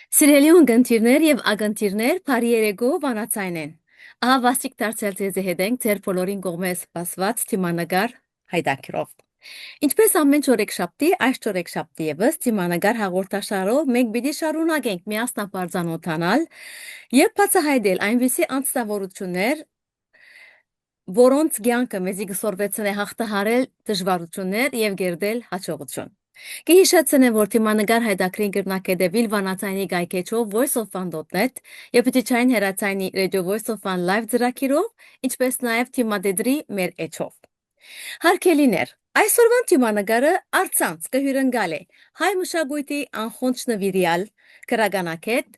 Սիրելի ունկնդիրներ եւ ագնդիրներ, բարի երեկո բանացայն են։ Ահա վաստիկ դարձյալ ձեզ հետ ենք ձեր բոլորին կողմես սպասված թիմանագար հայդակիրով։ Ինչպես ամեն չորեքշաբթի, այս չորեքշաբթի եւս թիմանագար հաղորդաշարով մենք պիտի շարունակենք միասնապար ծանոթանալ եւ բացահայտել այնպիսի անձնավորություններ, որոնց կյանքը մեզի կսորվեցնե հաղթահարել դժվարություններ եւ գերդել հաջողություն։ Կհիշեցնեմ, որ թիմանագար հայդակրին գրնակետևիլ վանացայնի գայքեչով Voice of Fun.net եւ պտիչային հերացայնի Radio Voice of Fun Live ծրագիրով, ինչպես նաեւ թիմադեդրի մեր էջով։ Հարգելիներ, այսօրվան թիմանագարը արցանց կհյուրընկալ է հայ մշակույթի անխոնջ նվիրյալ քրագանակետ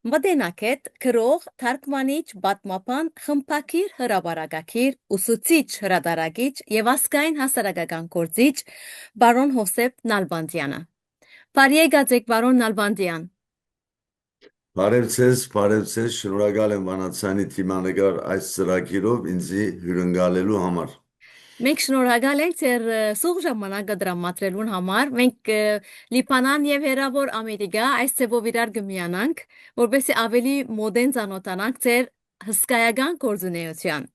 Մտենակետ, գրող, թարգմանիչ, պատմաբան, խմբագիր, հրապարակագիր, ուսուցիչ, հրատարակիչ եւ ազգային հասարակական գործիչ բարոն Հովսեփ Նալբանդյանը։ Բարի եկած եք բարոն Նալբանդյան։ Բարև ձեզ, շնորհակալ եմ Վանացյանի թիմանագար այս ծրագիրով ինձի հյուրընկալելու համար։ Մենք շնորհակալ ենք ձեր սուղ ժամանակը դրամատրելուն համար։ Մենք Լիբանան եւ Հերավոր Ամերիկա այս ծեվով իրար կմիանանք, որովհետեւ ավելի մոդեն ծանոթանանք ձեր հսկայական գործունեության։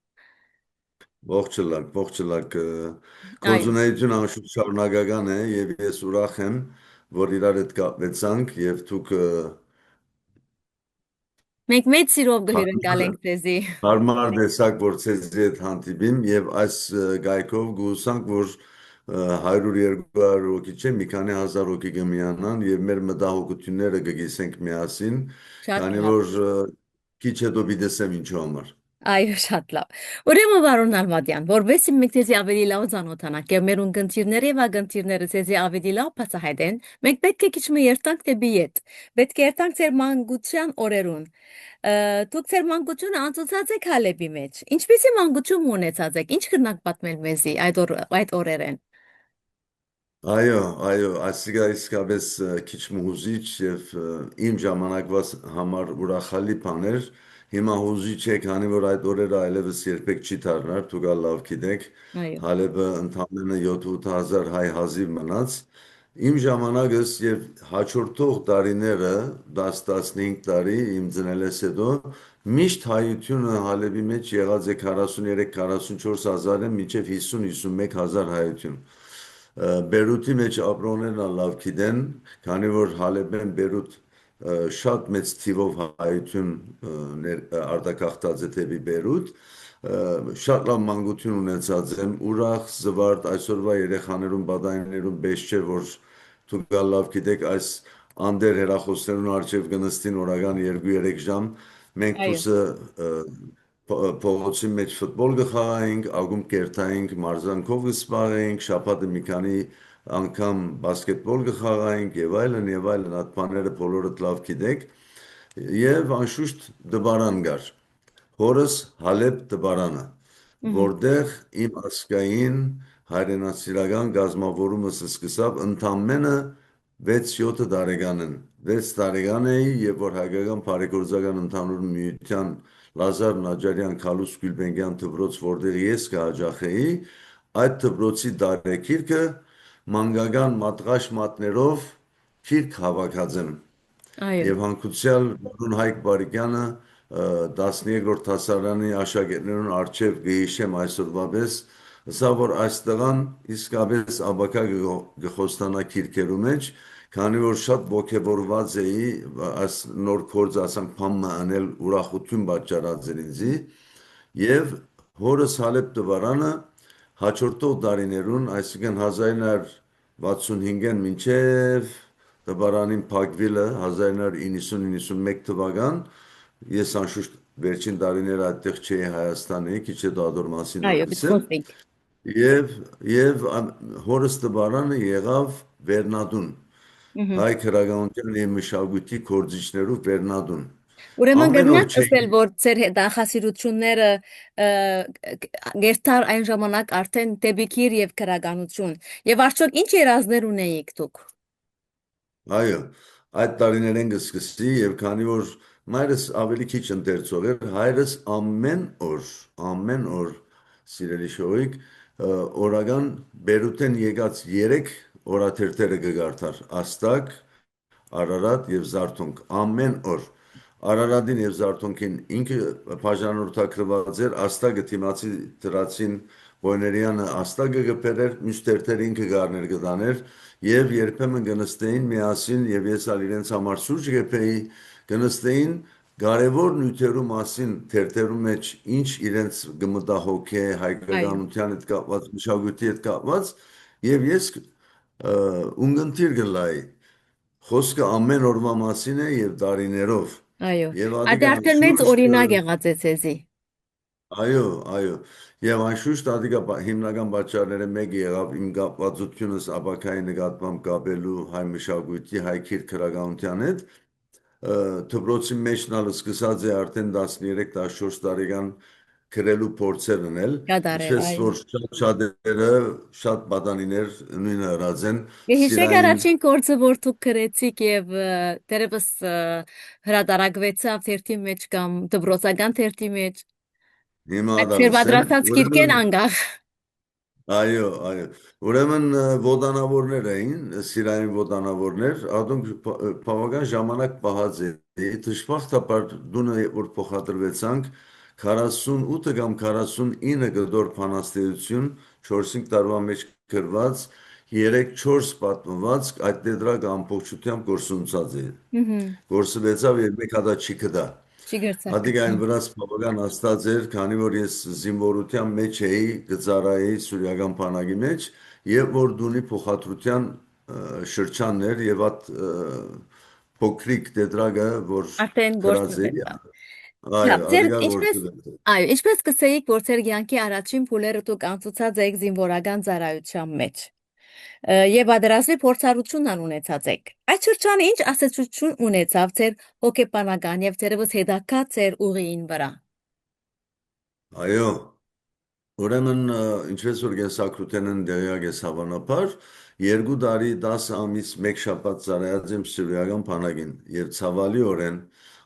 Ողջլակ, Այո։ գործունեությունը անշուշտ շարունակական է եւ ես ուրախ եմ, որ իրար հետ կապվեցանք եւ դուք Մենք մեծ սիրով կհյուրընկալենք ձեզի։ հարմար տեսակ, որ ցեզի հետ հանդիպիմ եւ այս գայքով գուսանք, որ 100-200 հոգի չէ, մի քանի հազար հոգի կմիանան եւ մեր մտահոգությունները կգիսենք միասին, Շատ քանի լավ։ որ քիչ հետո պիտեսեմ ինչու համար։ Այո, շատ լավ։ Ուրեմն բարոն Նալմադյան, որովհետեւ մենք ձեզի ավելի լավ ծանոթանանք եւ մեր ունկնդիրները եւ ագնդիրները ձեզի ավելի լավ բացահայտեն, մենք պետք է քիչ մի երթանք դեպի ետ։ Պետք է երթանք ձեր մանկության օրերուն։ Դուք ձեր մանկությունը անցուցած եք Հալեբի մեջ։ Ինչպիսի մանկություն ունեցած եք։ Ինչ կրնակ պատմել մեզի այդ օրերեն։ Այո, այսիգա իսկապես քիչ մուզիչ եւ իմ ժամանակվաս համար ուրախալի բան էր։ Հիմա հուզիչ է, քանի որ այդ օրերը այլևս երբեք չի դառնար, դուք ալ լավ գիտեք, Այո, Հալեբը ընդամենը 7-8 հազար հայ հազիվ մնաց։ Իմ ժամանակս եւ հաջորդող տարիները 10-15 տարի իմ ծնելես հետո միշտ հայությունը Հալեբի մեջ եղած է 43-44 հազարը մինչև 50-51 հազար հայություն։ Բերութի մեջ ապրողներն ալ լավ գիտեն, քանի որ Հալեբեն Բերութ շատ մեծ թիվով հայություն արտակախտած է դեպի Բերութ, շատ լավ մանկություն ունեցած եմ, ուրախ, զվարթ, այսօրվա երեխաներուն, բադայիններուն բեշ չէ, որ դուք լավ գիտեք այս անդեր հեռախոսներուն արջև կնստին օրական 2-3 ժամ, մենք այո, դուսը փողոցի մեջ ֆուտբոլ կխաղայինք, ակումբ կերտայինք, մարզանքով կսպարեինք, շաբաթը մի քանի անգամ բասկետբոլ կխաղայինք եւ այլն, այդ բաները բոլորդ լավ գիտեք։ Եվ անշուշտ դպարան կար։ Հորս Հալեբ դպարանը, ըհը, որտեղ իմ ասկային հայրենասիրական գազམ་ավորումս սկսավ ընդամենը 6-7 տարեկանն։ 6 տարեկան էի, երբ որ հայկական բարեգործական ընդհանուր միության Լազար Նաջարյան Քալուս Գյուլբենկյան դպրոց, որտեղ ես կհաջախեի, այդ դպրոցի դարեկիրքը մանկական մատղաշ մատներով քիրք հավաքած եմ։ այո, Եվ հանգուցյալ Մարուն Հայկ Բարիկյանը 12-րդ դասարանի աշակերտներուն արչև գհիշեմ այսօրվա պես, սա որ այս տղան իսկապես աբակա գխոստանա քիրքերու մեջ, քանի որ շատ ոգևորված էի, այս նոր գործ ասանք փամը անել ուրախություն պատճառած էր ինձի, եւ հորս Հալեբ տվարանը հաջորդող տարիներուն, այսինքն 1965-ին մինչև տվարանին Փակվիլը 1990-91 թվական, ես անշուշտ վերջին տարիները այդտեղ չէի Հայաստանի, քիչ հետո ադոր մասին այո, ակսեմ, գիտխոսիկ։ եւ հորս տվարանը եղավ Վերնադուն, Ըհը։ հայ քրագանության եւ մշակույթի կորձիչներու Վերնադուն։ Ուրեմն Ամեն օր գտնակ չէի ասել, որ ձեր դախասիրությունները գերտար այն ժամանակ արդեն դեպիքիր եւ քրագանություն։ Եվ արդյոք ինչ երազներ ունեիք դուք։ Այո, այդ տարիներին կսկսի եւ քանի որ մայրս ավելի քիչ ընթերցող էր, հայրս ամեն օր սիրելի շոյիկ, օրական Բերութեն եկած 3 օրաթերթերը կգարթար, Աստակ, Արարատ եւ Զարթոնք ամեն օր։ Արարատին եւ Զարթոնքին ինքը բաժանորդակրված էր, աստագը թիմացի դրացին Բոյներյանը աստագը գբերեր, մյուս տերտերը ինքը գարներ գտաներ եւ երբեմն գնստեին միասին եւ ես ալ իրենց համար սուրճ գեփեի, գնստեին կարևոր նյութերու մասին թերթերու մեջ ինչ իրենց գմտահոգ է Այո, հայկականության հետ կապված, մշակույթի հետ կապված եւ ես ունգընտիր գլայի խոսքը ամեն օրվա մասին է եւ տարիներով այո։ եւ Ադե ադիգա արդեն մեծ անշուշտ օրինակ եղած է ցեզի։ այո, այո։ Եվ անշուշտ ադիգա հիմնական պատճառները մեկը եղավ իմ կապվածությունս աբակայի նկատմամբ կապելու հայ մշակույթի, հայ քրքրականության հետ։ Դպրոցի մեջնալ սկսած է արդեն 13-14 տարեկան գրելու փորձեր ունել, Կատարել, ինչպես այո։ որ շատերը, շատ պատանիներ նույնը հրած են Կհիշեք սիրային առաջին գործը, որ դուք գրեցիք եւ դերևս հրատարակվեցավ թերթի մեջ կամ դպրոցական թերթի մեջ։ հիմա Այդ դալսեմ, շերբադրացած գիրքեն ուրեմն անգախ։ այո, այո։ Ուրեմն ոտանավորներ էին, սիրային ոտանավորներ, ադոնք բավական ժամանակ պահած էի, դժբախտաբար դունը որ փոխադրվեցանք 48 կամ 49 գդոր փանաստեյություն 4-5 տարվա մեջ գրված 3-4 պատմվածք այդ դედրակ ամբողջությամբ գործունեացած է։ Հհհ։ Գործվեցավ եւ մեկ հատ չի կդա։ Հատիկ այն Չգրցակցին։ վրաց բավական աստած էր, քանի որ ես զինվորության մեջ էի, գծարայի սուրյական բանակի մեջ, եւ որ դունի փոխադրության շրջաններ եւ այդ փոքրիկ տետրագը, որ Արդեն գրած էի, գործունեություն։ այո, Լավ, ձեր ադիգա ինչպես գործունեություն։ այո, ինչպես կսեիք, որ ձեր կյանքի առաջին փուլերը դուք անցուցած եք զինվորական ծառայության մեջ եւ պատերազմի փորձառությունն ունեցած եք։ Այդ շրջանը ինչ ասացություն ունեցավ ձեր հոգեբանական եւ ձերևս հետաքա ձեր ուղիին վրա։ Այո, ուրեմն ինչպես որ կենսակրութեն են դեղյակ ես հավանաբար, 2 տարի 10 ամիս մեկ շաբաթ ծառայած եմ սուրիական բանակին եւ ցավալիորեն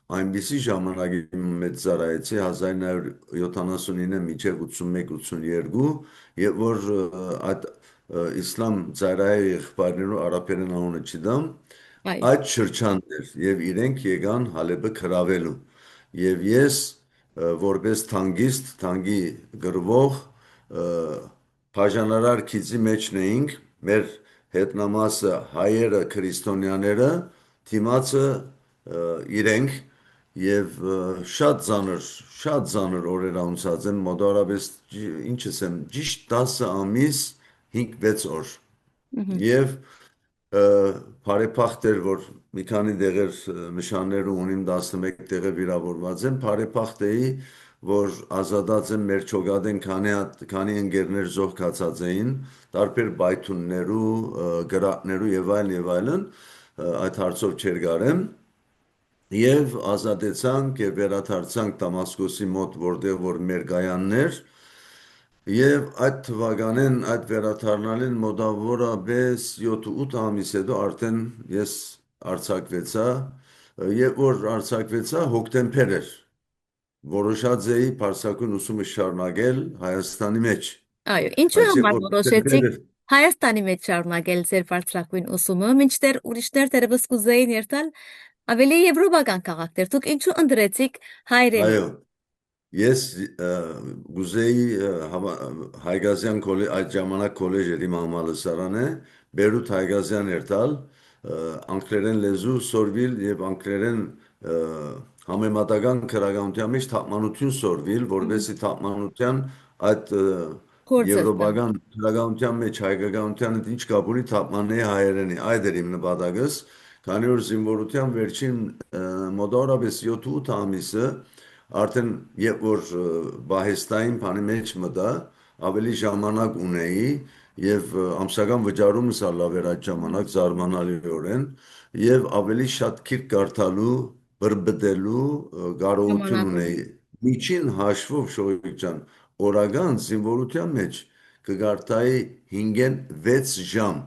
այնպիսի ժամանակի մեջ ծառայեցի 1979 մինչև 81-82 եւ որ այդ իսլամ ծառայի եղբայրներու արաբերեն անունը չդամ Այո։ այդ շրջաններ եւ իրենք եկան Հալեբը գրավելու եւ ես որպես թանգիստ, թանգի գրվող բաժանարար քիզի մեջն էինք, մեր հետնամասը հայերը, քրիստոնյաները, թիմացը իրենք եւ շատ ծանր օրեր անցած են մոտավորապես ինչս եմ ճիշտ 10 ամիս 5-6 օր Մհմ, եւ բարեփախտ էր որ մի քանի դեղեր նշաններ ունիմ 11 տեղը վիրավորված եմ բարեփախտ էի որ ազատած եմ մեր ճոգադեն քանի ընկերներ զոհկացած էին տարբեր բայթուններու գրակներու եւ այլն այդ հարցով չեր գարեմ եւ ազատեցանք եւ վերադարձանք Դամասկոսի մոտ որտեղ որ մեր գայաններ Եվ այդ թվականին, այդ վերաթարնալին մոտավորապես 7-8 ամիս հետո արդեն ես արձակվեցա, եւ որ արձակվեցա հոկտեմբեր էր, որոշած էի բարձակուն ուսումը շարունակել Հայաստանի մեջ, այո, ինչու բայց երբ համար որ հոկտեմբեր որոշեցիք էր, Հայաստանի մեջ շարունակել ձեր բարձրակույն ուսումը, մինչդեռ ուրիշներ դերևս կուզեին երթալ ավելի եվրոպական քաղաքներ։ Դուք ինչու ընտրեցիք հայրենի։ այո, Ես գուզեի Հայգազյան այդ ժամանակ քոլեջ էր իմ համալսարանը, Բերութ Հայգազյան էր տալ, անգլերեն լեզու սորվիլ եւ անգլերեն համեմատական քրագանության մեջ թարգմանություն սորվիլ, Մհմ, որովհետեւ թարգմանության այդ Գործը դա։ եվրոպական քրագանության մեջ հայկականության հետ ինչ կապ ունի թարգմանեի հայերենի, այդ էր իմ նպատակս, քանի որ զինվորության վերջին մոտավորապես 7-8 ամիսը Արդեն երբ որ բահեստային բանի մեջ մտա, ավելի ժամանակ ունեի եւ ամսական վճարումս ալավ էր այդ ժամանակ զարմանալիորեն եւ ավելի շատ քիչ կարդալու, բրբդելու կարողություն Ժամանակ ունեի։ ունի։ Միջին հաշվով Շոյիկ ջան, օրական զինվորության մեջ կգարտայի 5-ն 6 ժամ։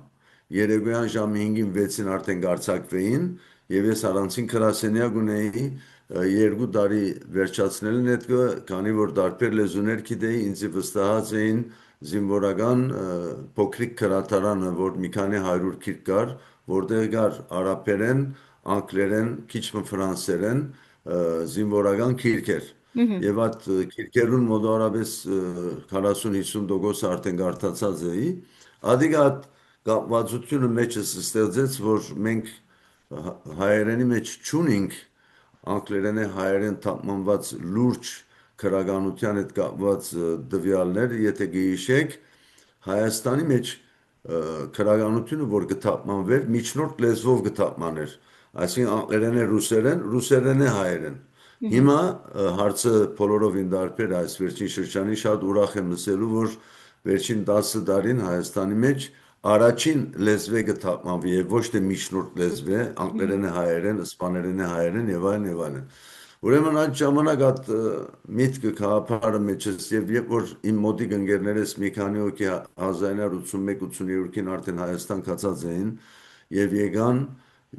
Երեկոյան ժամը 5-ին 6-ին արդեն գարցակվեին եւ ես առանցին գրասենյակ ունեի 2 տարի վերջացնելն հետ քանի որ տարբեր լեզուներ գիտեի ինձ վստահած էին զինվորական փոքրիկ քրատարանը որ մի քանի 100 քիթ կար որտեղ կար արաբերեն, անգլերեն, քիչ մը ֆրանսերեն զինվորական քիրքեր։ Մհմ, Եվ այդ քիրքերուն մոտավորապես 40-50% արդեն գարտացած էի։ Ադիգ այդ կապվածությունը մեջս ստեղծեց, որ մենք հայերենի մեջ չունենք անգլերենի հայերեն թարգմանված լուրջ քրագանության հետ կապված դվյալներ, եթե գիշեք Հայաստանի մեջ քրագանությունը, որ գտապմանվեր, միջնորդ լեզվով գտապմաներ, այսինքն անգլերեն է ռուսերեն, ռուսերեն է հայերեն։ մհմ, Հիմա հարցը բոլորովին դարբեր է այս վերջին շրջանի, շատ ուրախ եմ լսելու, որ վերջին 10 տարին Հայաստանի մեջ առաջին լեզվե գտապմանվի եւ ոչ թե միջնորդ լեզվե, մհմ, անգլերեն է հայերեն, իսպաներեն է հայերեն եւ այլն եւ այլն։ Ուրեմն այդ ժամանակ այդ միտքը քաղաքարը մեջս եւ երբ որ իմ մոտիկ ընկերներս մի քանի հոգի 1981-82-ին արդեն Հայաստան կացած էին եւ եկան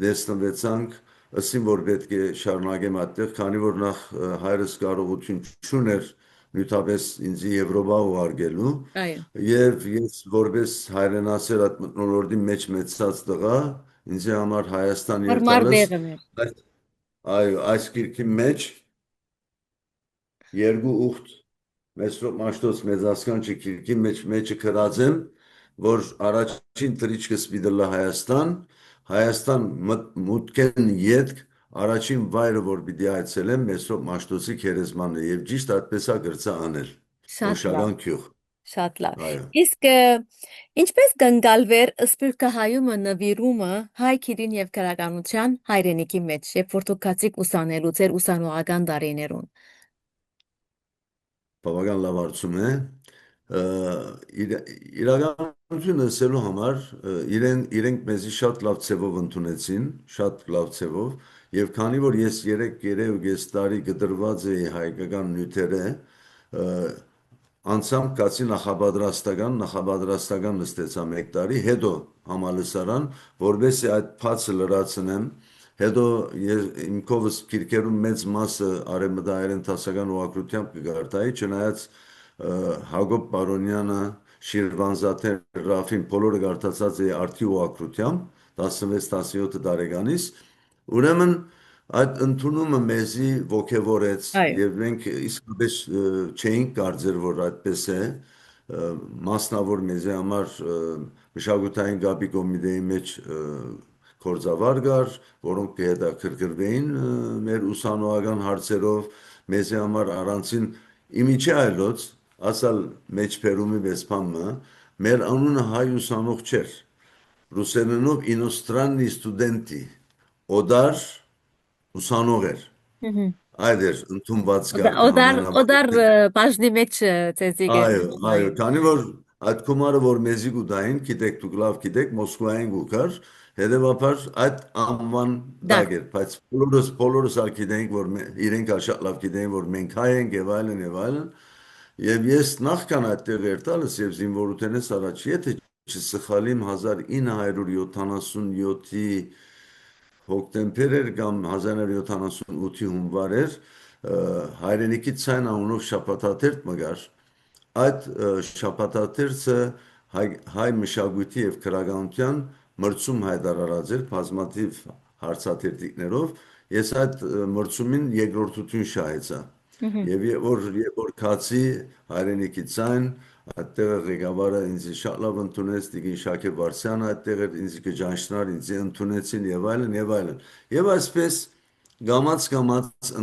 դեսնվեցանք ըսին որ պետք է շարունակեմ այդտեղ քանի որ նախ հայրս կարողություն չուներ նյութապես ինձ Եվրոպա ուղարկելու այո, եւ ես որպես հայրենասեր այդ մտնոլորտի մեջ մեծած տղա ինձ համար Հայաստան հարմար երթալս դեղը մեր։ այո այս գիրքի մեջ երկու ուխտ Մեսրոպ Մաշտոց մեծասկանչի քիրքի մեջը գրած եմ, որ առաջին թրիչկս պիտի Հայաստան, Հայաստան մուտքեն ետք առաջին վայրը, որ պիտի այցելեմ Մեսրոպ Մաշտոցի քերեզմանն է եւ ճիշտ այդպես է գրծա անել։ Շատ լավ, Օշագան քյուղ։ շատ լավ։ Այո։ Իսկ ինչպես կընկալվեր սփյուռքահայումը նվիրումը հայ քիրին եւ քրականության հայրենիքի մեջ, երբ որ դուք գացիք ուսանելու ձեր ուսանողական տարիներուն։ Բավական լավ հարցում է։ Իրականությունը ասելու համար իրենք մեզի շատ լավ ցևով ընդունեցին, շատ լավ ցևով, եւ քանի որ ես 3 տարի գդրված էի հայկական նյութերը, անցամ կացի նախապատրաստական նստեցա 1 տարի, հետո համալսարան, որովհետեւ այդ փածը լրացնեմ, հետո իմ կովս քիրքերում մեծ մասը արևմտահայերեն տասական ուղղակրությամբ կգարտայի, չնայած Հակոբ Պարոնյանը, Շիրվանզադեն, Ռաֆին բոլորը գարտացած է արդի ուղղակրությամբ 16-17 տարեկանից, ուրեմն այդ ընդունումը մեզի ոգևորեց Այո, եւ մենք իսկապես չէինք կարծեր, որ այդպես է, մասնավոր մեզի համար մշակութային գաբի կոմիտեի մեջ գործավար կար, որոնք կհետաքրքրվեին մեր ուսանողական հարցերով, մեզի համար առանցին իմիջի այլոց, ասալ մեջբերումի վեսպամը, մեր անունը հայ ուսանող չէր, ռուսերենով իностранный ստուդենտի, օդար ուսանող էր, մհմ, այդ էր ընդունված կարգը օդար համանավանդ։ բաժնի մեջ ծեծիկ է։ Այո, այո, Այո, քանի որ այդ գումարը, որ մեզի գուտային, գիտեք, դուք լավ գիտեք, Մոսկվային գուկար, հետևաբար այդ անվան դակ, դակ էր, բայց բոլորս ալ գիտենք, որ իրենք ալ շատ լավ գիտեն, որ մենք հայ ենք եւ այլն եւ այլն, եւ ես նախքան այդտեղ երթալս եւ զինվորութենես առաջ, եթե չսխալիմ 1977-ի հոկտեմբեր էր կամ 1978-ի հունվար էր, հայրենիքի ցայն անունով շաբաթաթերթ մգար, այդ շաբաթաթերթը հայ մշակույթի եւ քրագանության մրցում հայտարարած էր բազմաթիվ հարցաթերթիկներով, ես այդ մրցումին երկրորդություն շահեցա։ մհմ, Եվ երբ որ քացի հայրենիքի ցայն, այդտեղ ղեկավարը ինձ շատ լավ ընդունեց, Տիգին Շաքե Վարդյանը այդտեղ էր ինձ կճանչնար, ինձ ընդունեցին եւ այլն եւ այլն։ Եվ այսպես գամած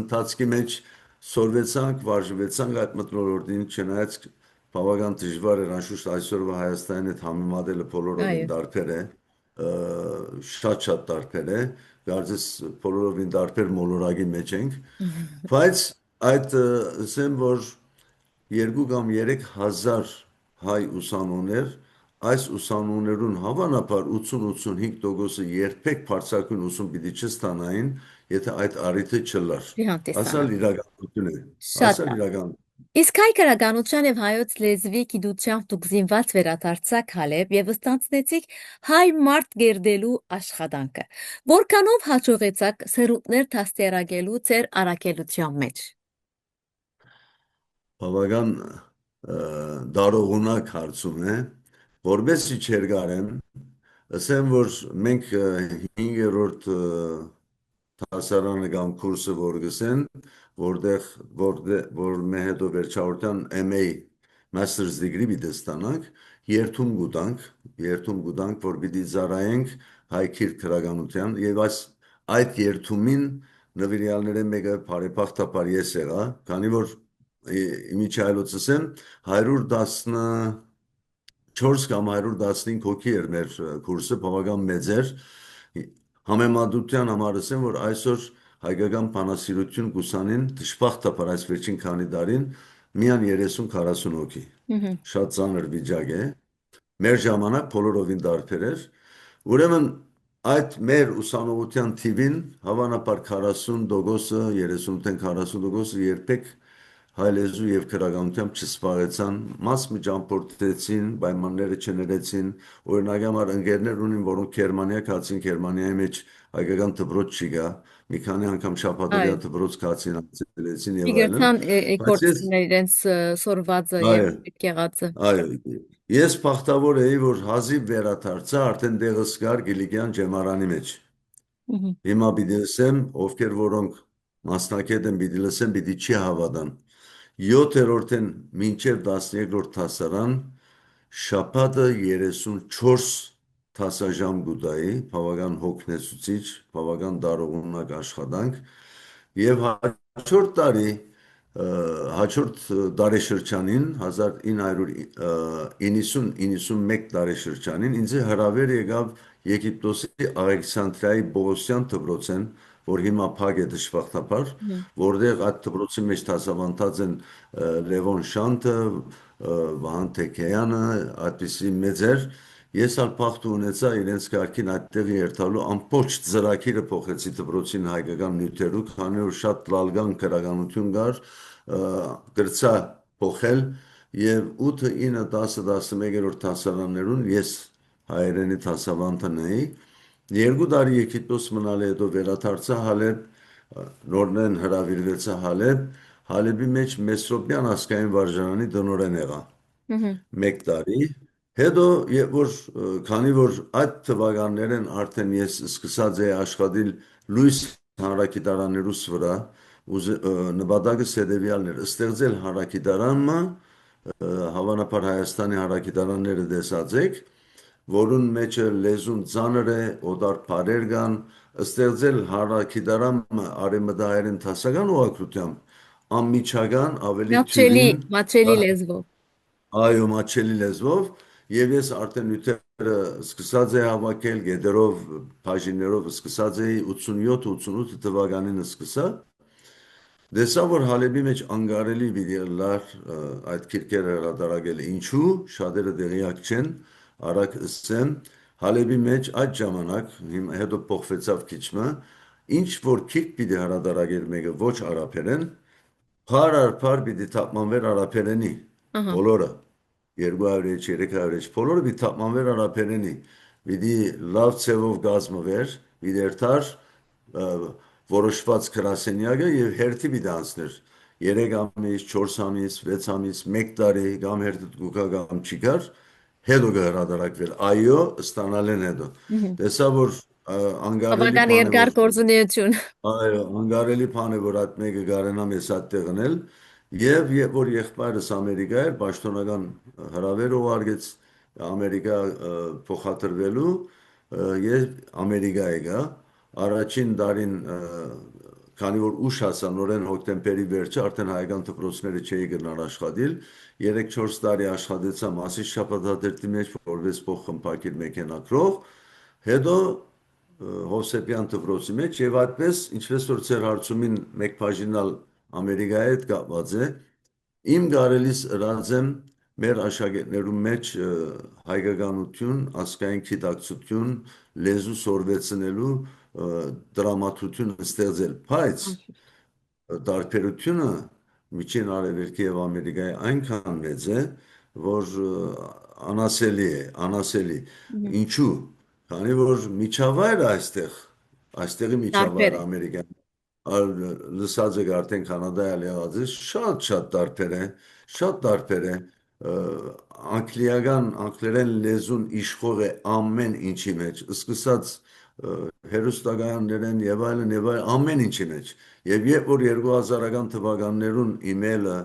ընթացքի մեջ սորվեցանք, վարժվեցանք այդ մթնոլորտին, չնայած բավական դժվար էր անշուշտ այսօրվա Հայաստանի հետ համեմատելը բոլորովին այո, դարբեր է, շատ դարբեր է, կարծես բոլորովին դարբեր մոլորակի մեջ ենք, բայց այդ ասեմ, որ 2 կամ 3 հազար հայ ուսանողներ, այս ուսանողներուն հավանաբար 80-85%-ը երբեք բարձրագույն ուսում պիտի չստանային, եթե այդ առիթը չլար։ Ասալ հիանտեսանալ։ իրականություն է, Շատ ասալ լավ։ իրական։ Իսկ հայ քրագանության եւ հայոց լեզվի գիտությամբ դուք զինված վերադարձաք Հալեբ եւ ստանցնեցիք հայ մարդ գերդելու աշխատանքը։ Որքանով հաջողեցաք սերունդներ դաստիարակելու ձեր առաքելության մեջ։ Բավական դարողունակ հարցում է, որբեսի չերգարեմ, ասեմ, որ մենք 5-րդ հասարանը կամ կուրսը որ գսեն, որ մե հետո վերջավորության MA Master's degree պիտի ստանանք, երթում գուտանք, որ պիտի զարայենք հայ քիրք քրագանության եւ այդ երթումին նվիրյալները մեկը բարեփոխտապար ես եղա, քանի որ իմիջայլոցս եմ 114 կամ 115 հոգի էր մեր կուրսը, բավական մեծ էր, համեմատության համար ասեմ, որ այսօր հայկական բանասիրություն գուսանին դժբախտաբար այս վերջին քանի տարին միան 30-40 հոգի, Մհմ, շատ ծանր վիճակ է, մեր ժամանակ բոլորովին դարբեր էր, ուրեմն այդ մեր ուսանողության թիվին հավանաբար 40%-ը, 30-40%-ը երբեք հայ լեզու եւ քրագանությամբ չսպարեցան, մաս միջամտեցին, պայմանները չներեցին, օրինակ համար ընկերներ ունին, որոնք Գերմանիա կացին, Գերմանիայի մեջ հայկական դպրոց չի գա, մի քանի անգամ շաբաթօրյա այո, դպրոց կացին, անցելեցին եւ այլն, Իգերցան բայց ես կորցնել իրենց սորվածը եւ այո, պետք եղածը։ այո, ես բախտավոր էի, որ հազիվ վերադարձա արդեն դեղս կար Գիլիգյան ջեմարանի մեջ։ Մհմ, Հիմա պիտի լսեմ, ովքեր որոնք մասնակետ են, պիտի լսեմ, պիտի չի հավատան։ 7-րդեն մինչև 13-րդ դասարան շաբաթը 34 դասաժամ գուտայի, բավական հոգնեցուցիչ, բավական դարողունակ աշխատանք եւ հաջորդ տարի հաջորդ դարեշրջանին 1990-91 դարեշրջանին ինձ հրավեր եկավ Եգիպտոսի Ալեքսանդրիայի Պողոսյան դպրոցեն, որ հիմա փակ է դժբախտաբար, մհմ, որտեղ այդ դպրոցի մեջ դասավանդած են Լևոն Շանթը, Վահան Թեքեյանը, այդպիսի մեծեր, ես ալ փախտ ունեցա իրենց կարգին այդտեղ երթալու ամբողջ ծրագիրը փոխեցի դպրոցին հայկական նյութերու, քանի որ շատ լալգան քրագանություն կար, գրծա փոխել եւ 8, 9, 10, 11-րդ դասարաններուն ես հայերենի դասավանդն էի, երկու տարի Եգիպտոս մնալի հետո վերադարձա Հալեբ, նորեն հրավիրվեցա Հալեբ, Հալեբի մեջ Մեսրոպյան ասկային վարժարանի տնօրեն եղա մհմ, մեկ տարի, հետո երբ որ քանի որ այդ թվականներն արդեն ես սկսած էի աշխատել լույս հանրագիտարաներուս վրա, նպատակս հետևյալն էր, ստեղծել հանրագիտարանը, հավանաբար Հայաստանի հանրագիտարանները տեսած եք, որուն մեջը լեզուն ծանր է, օտար բառեր կան, ստեղծել հանրագիտարան արևմտահայերեն դասական ուղղակրությամբ անմիջական ավելի Մատչելի, թյուրին մատչելի լեզվով։ այո մաչելի լեզվով եւ ես արդեն նյութերը սկսած էի հավաքել գեդերով, բաժիններով սկսած էի 87-88 թվականին սկսա դեսա որ Հալեբի մեջ անկարելի վիդեոլար այդ քիրքերը հրատարակել ինչու շատերը դեղյակ չեն արագ ասեմ Հալեբի մեջ այդ ժամանակ հետո փոխվեցավ քիչմը ինչ որ քիրք պիտի հրատարակել մեկը ոչ արաբերեն փար առ փար պիտի թափմանվեր արաբերենի Ահա, բոլորը 200 300 բոլորը պիտի թափմանվեր արաբերենի պիտի լավ ցևով գազմվեր պիտի երթար որոշված գրասենյակը եւ հերթի պիտի անցներ 3 ամիս, 4 ամիս, 6 ամիս, 1 տարի կամ հերթը գուկա կամ չիկար հետո կհրատարակվել այո ստանալ են հետո մհմ, տեսա որ անկարելի բավական բան է երկար որ գործունեություն։ այո, անկարելի բան է, որ այդ մեկը կարենամ ես այդտեղ գնել եւ որ եղբայրս Ամերիկա էր, պաշտոնական հրավեր ուղարկեց Ամերիկա փոխադրվելու եւ Ամերիկա եկա առաջին տարին քանի որ ուշ հասա նորեն հոկտեմբերի վերջը արդեն հայկական դպրոցները չէի գնալ աշխատել 3-4 տարի աշխատեցա մասի շաբաթաթերթի մեջ որպես փոխխմբակիր մեքենա գրող հետո Հովսեփյան դպրոցի մեջ եւ այդպես ինչպես որ ծեր հարցումին մեկ բաժինալ Ամերիկայի հետ կապված է իմ գարելիս ըրած եմ մեր աշակերտներու մեջ հայկականություն, ազգային գիտակցություն, լեզու սորվեցնելու դրամատուրգություն ստեղծել, բայց տարբերությունը Միջին Արևելքի եւ Ամերիկայի այնքան մեծ է, որ անասելի է, անասելի։ Մհմ, Ինչու՞։ Քանի որ միջավայրը այստեղի տարբեր միջավայրը է։ ամերիկյան լսած եք արդեն Կանադայի եղած է, շատ տարբեր է, շատ տարբեր է։ Անգլիական, անգլերեն լեզուն իշխող է ամեն ինչի մեջ, սկսած հերոստակայաններեն եւ այլն ամեն ինչի մեջ։ Եվ երբ որ 2000-ական թվականներուն email-ը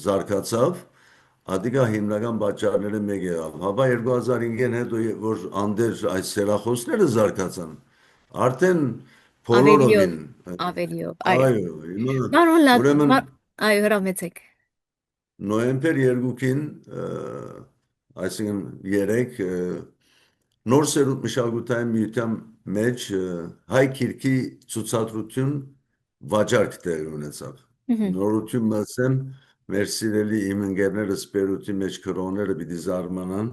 զարգացավ, ադիգա հիմնական պատճառները մեկ եղավ։ Հավա 2005-ին հետո որ անդեր այս հեռախոսները զարգացան, արդեն Ավելիով, բոլորովին ավելիով, այո։ այո, հիմա Պարոն Լատ, ուրեմն այո, հրամեցեք։ նոյեմբեր 2-ին, այսինքն 3 նոր սերունդ մշակութային միության մեջ հայ քիրքի ցուցադրություն վաճառք տեղի ունեցավ։ Մհմ, Նորություն մասեմ մեր սիրելի իմ ընկերները սպերուտի մեջ քրոները պիտի զարմանան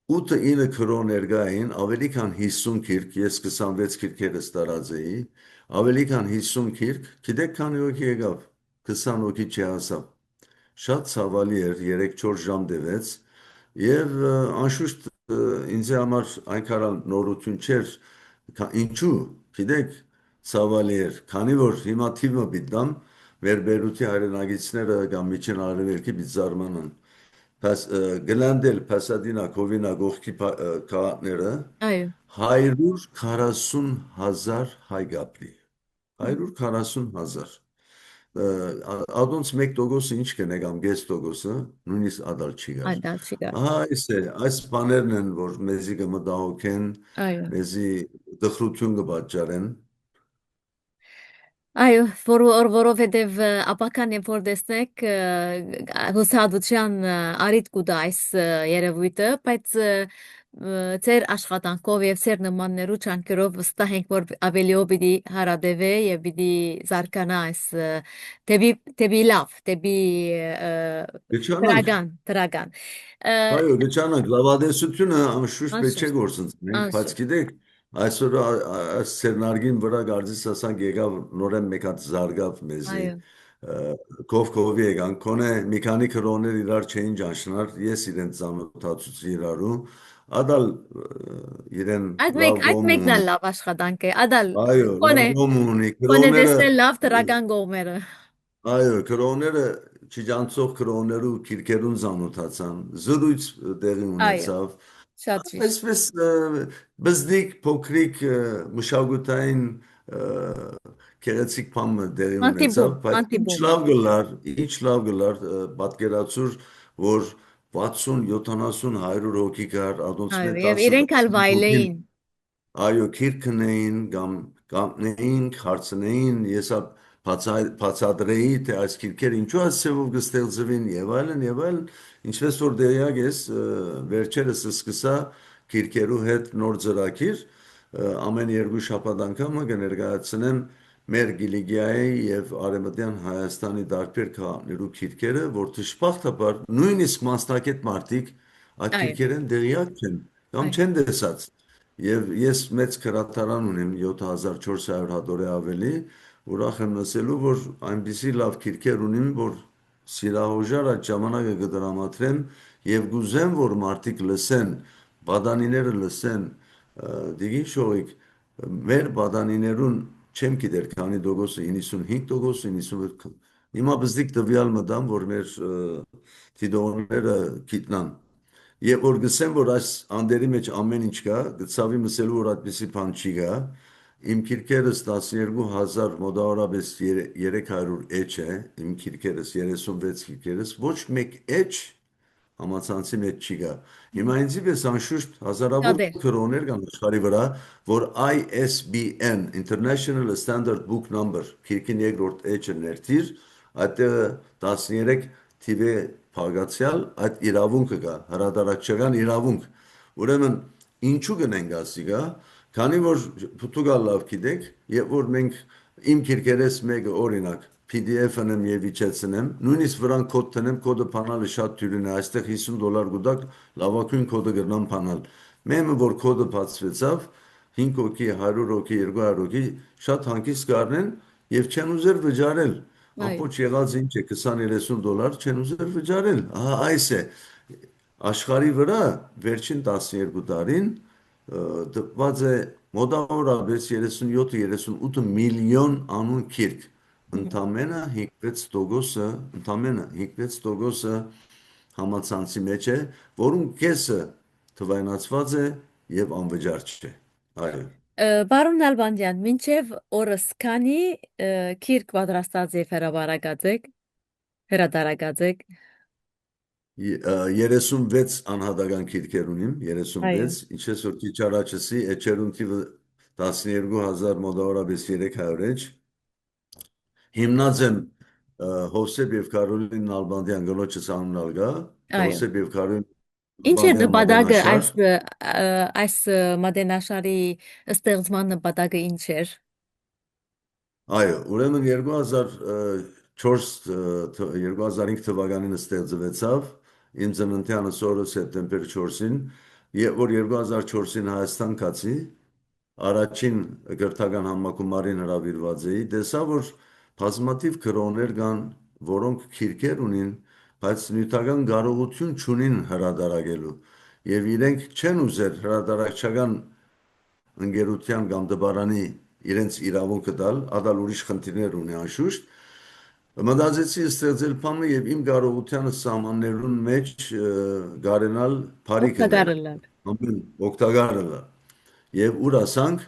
8-9 քրոն ներգային ավելի քան 50 քիրք, ես 26 քիրքերս տարած էի, ավելի քան 50 քիրք, գիտեք քանի հոգի եկավ, 20 հոգի չհասավ։ Շատ ցավալի էր, 3-4 ժամ տևեց եւ անշուշտ ինձ համար այնքան նորություն չէր, ինչու, գիտեք, ցավալի էր, քանի որ հիմա թիվը պիտամ մեր բերութի հայրենագիցները կամ միջին արևելքի պիտ զարմանան։ Գլանդել, Պասադինա, Կովինա, գողքի քաղաքները այո, 140,000 հայ գապլի, 140,000 ադոնց 1% ինչ կնե կամ 5%-ը նույնիսկ ադալ չի գար։ այդալ չի գալ, Ահա այս բաներն են, որ մեզի կմտահոգեն, այո։ մեզի դխրություն կպատճառեն։ Այո, որովհետև ապական երբ որ տեսնեք հուսահատության առիթ կուտա այս երևույթը, բայց ձեր աշխատանքով եւ ձեր նմաններու ճանկերով վստահ ենք, որ ավելիով պիտի հարադեվե եւ պիտի զարգանա այս դեպի լավ, դեպի Գճանանք, դրական։ այո, գճանանք, լավադեսությունը անշուշտ պետք չէ Անշուշտ, գործընծնենք, բայց անշուշտ, գիտեք, այսօր այս սերնարգին վրա գարձիս ասանք եկավ նորեն մեկ հատ զարգավ մեզի, այո, կովի եկան, կոնե մի քանի քրոներ իրար չէին ճանչնար, ես իրեն ծանոթացուցի իրարու, ադալ իրեն լավ այդ գոմ մեկն ունի, էլ լավ աշխատանք է, ադալ այո, լավ կոնե գոմ ունի, կոնե քրոները տեսնել լավ դրական կողմերը։ այո, կրոնները չջանցող կրոններու քիրքերուն զանոթացան, զրույց տեղի Այո, ունեցավ, շատ ճիշտ։ այսպես բզդիկ փոքրիկ մշակութային քերեցիկ բան տեղի ունեցավ, Անտիբում, բայց անտիբում։ ինչ լավ գլար պատկերացուր, որ 60, 70, 100 հոգի կար, ադոնց Այո, մե եւ 10, իրենք ալ 15 հոգին վայելեին։ այո, քիրքնեին կամ կանգնեին, հարցնեին, ես բացադրեի, թե այս քիրքերը ինչու այս ծևով կստեղծվին եւ այլն, ինչպես որ դերյակ ես վերջերս սկսա քիրքերու հետ նոր ծրագիր, ամեն 2 շաբաթ անգամ կներկայացնեմ մեր Գիլիգիայի եւ Արևմտյան Հայաստանի տարբեր քաղաքներու քիրքերը, որ դժբախտաբար նույնիսկ մասնակետ մարդիկ այդ Այո, քիրքերեն դերյակ չեն կամ այո, չեն տեսած։ Եվ ես մեծ քրատարան ունեմ 7400 հատորի ավելի, ուրախ եմ լսելու, որ այնպիսի լավ քիրքեր ունիմ, որ սիրահոժար այդ ժամանակը կդրամատրեմ եւ գուզեմ, որ մարդիկ լսեն, բադանիները լսեն, դիգին շողիկ, մեր բադանիներուն չեմ գիտեր, քանի տոկոսը 95%, 97%։ Հիմա բզդիկ տվյալ մտամ, որ մեր դիտողները գիտնան։ Եվ որ գսեմ, որ այս անդերի մեջ ամեն ինչ կա, գծավի մսելու, որ այդպիսի բան չի կա, իմ քիրքերս 12,000 մոտավորապես 300 էջ է, իմ քիրքերս 36 քիրքերս, ոչ մեկ էջ համացանցի մեջ չի գա։ Հիմա ինձի պես անշուշտ հազարավոր շատ է։ քրոներ կան աշխարհի վրա, որ ISBN, International Standard Book Number, քիրքին երկրորդ էջը ներդիր, այդտեղ 13 թիվե փակացյալ այդ իրավունքը կա, հրադարակչական իրավունք։ Ուրեմն ինչու գնենք ասիգա, քանի որ դուք լավ գիտեք, երբ որ մենք իմ քիրքերես մեկը օրինակ PDF-ն եմ եւ իջեցնեմ, նույնիսկ վրան կոդ տնեմ, կոդը փանալը շատ թյուրին է, այստեղ $50 գուտակ լավագույն կոդը գրնամ փանալ։ Մեմը որ կոդը բացվեցավ, 5 հոգի, 100 հոգի, 200 հոգի շատ հանգիստ կառնեն եւ չեն ուզեր վճարել։ Այո, Ամբողջ եղած ինչ է $20-30 չեն ուզեր վճարել։ Ահա այս է աշխարհի վրա վերջին 12 տարին դպված է մոտավորապես 37-38 միլիոն անուն քիրք, ընդամենը 5%-ը համացանցի մեջ է, որում կեսը թվայնացված է եւ անվճար չէ։ Այո։ Բարոն Նալբանդյան, մինչև օրս քանի քիրք պատրաստած եւ հրադարագած եք։ 36 անհատական քիրքեր ունիմ, Այո, 36, ինչպես որ քիչ առաջացի, էջերուն թիվը 12000 մոտավորապես 300 էջ։ Հիմնած եմ Հովսեփ եւ Կարոլին Նալբանդյան գլոչս անունալ գա, այո։ Հովսեփ եւ Կարոլին Ինչ է Նալբանդյան նպատակը մատենաշար։ այս մատենաշարի ստեղծման նպատակը ինչ էր։ Այո, ուրեմն 2004 2005 թվականին ստեղծվեցավ իմ ծննդյանս օրը սեպտեմբեր 4-ին, եւ որ 2004-ին Հայաստան կացի, առաջին կրթական համակարգին հրավիրված էի, տեսա որ բազմաթիվ գրողներ կան, որոնք քիրքեր ունին, բայց նյութական կարողություն չունին հրատարակելու, եւ իրենք չեն ուզեր հրատարակչական ընկերության կամ դպարանի իրենց իրավունքը տալ, ադալ ուրիշ խնդիրներ ունի անշուշտ, մտածեցի ստեղծել բանը եւ իմ կարողության սահմաններուն մեջ գարենալ բարի կնել, Օգտակարել։ ամեն օգտակարելը։ Եվ ուր ասանք,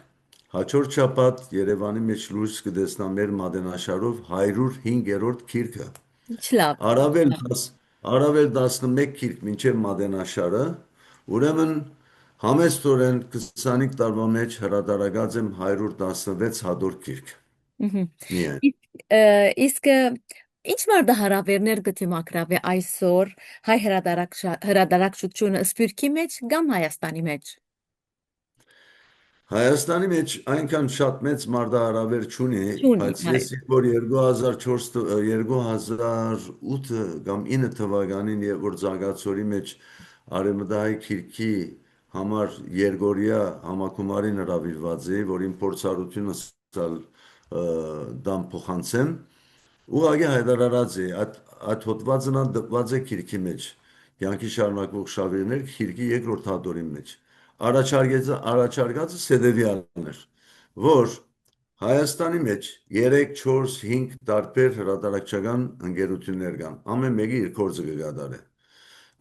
հաջորդ շաբաթ Երևանի մեջ լույս կտեսնա մեր մատենաշարով 105-րդ քիրքը։ Ինչ լավ։ Առավել 10 առավել 11 քիրք մինչև մատենաշարը, ուրեմն համեստորեն 25 տարվա մեջ հրատարակած եմ 116 հատոր քիրք։ Ըհը։ Միայն։ Իսկ ինչ մարդահրավերներ գտիմակրավ է այսօր հայ հրադարակչությունը Սփյուռքի մեջ կամ Հայաստանի մեջ։ Հայաստանի մեջ այնքան շատ մեծ մարդահրավեր չունի, Չունի, բայց այո։ ես որ 2004 2008 կամ 9 թվականին երբ որ Զագացորի մեջ Արեմդահայ քիրքի համար Երգորիա համակումարին հրավիրված էի, որ իմ փորձառությունը ստալ դամ փոխանցեմ, ուղղակի հայտարարած է, այդ հոդվածն դպված է քիրքի մեջ, կյանքի շարունակվող շավիղներ քիրքի երկրորդ հատորի մեջ։ Առաջարկածը սեդևյալն էր, որ Հայաստանի մեջ 3, 4, 5 տարբեր հրատարակչական ընկերություններ կան, ամեն մեկի իր գործը կգադարե։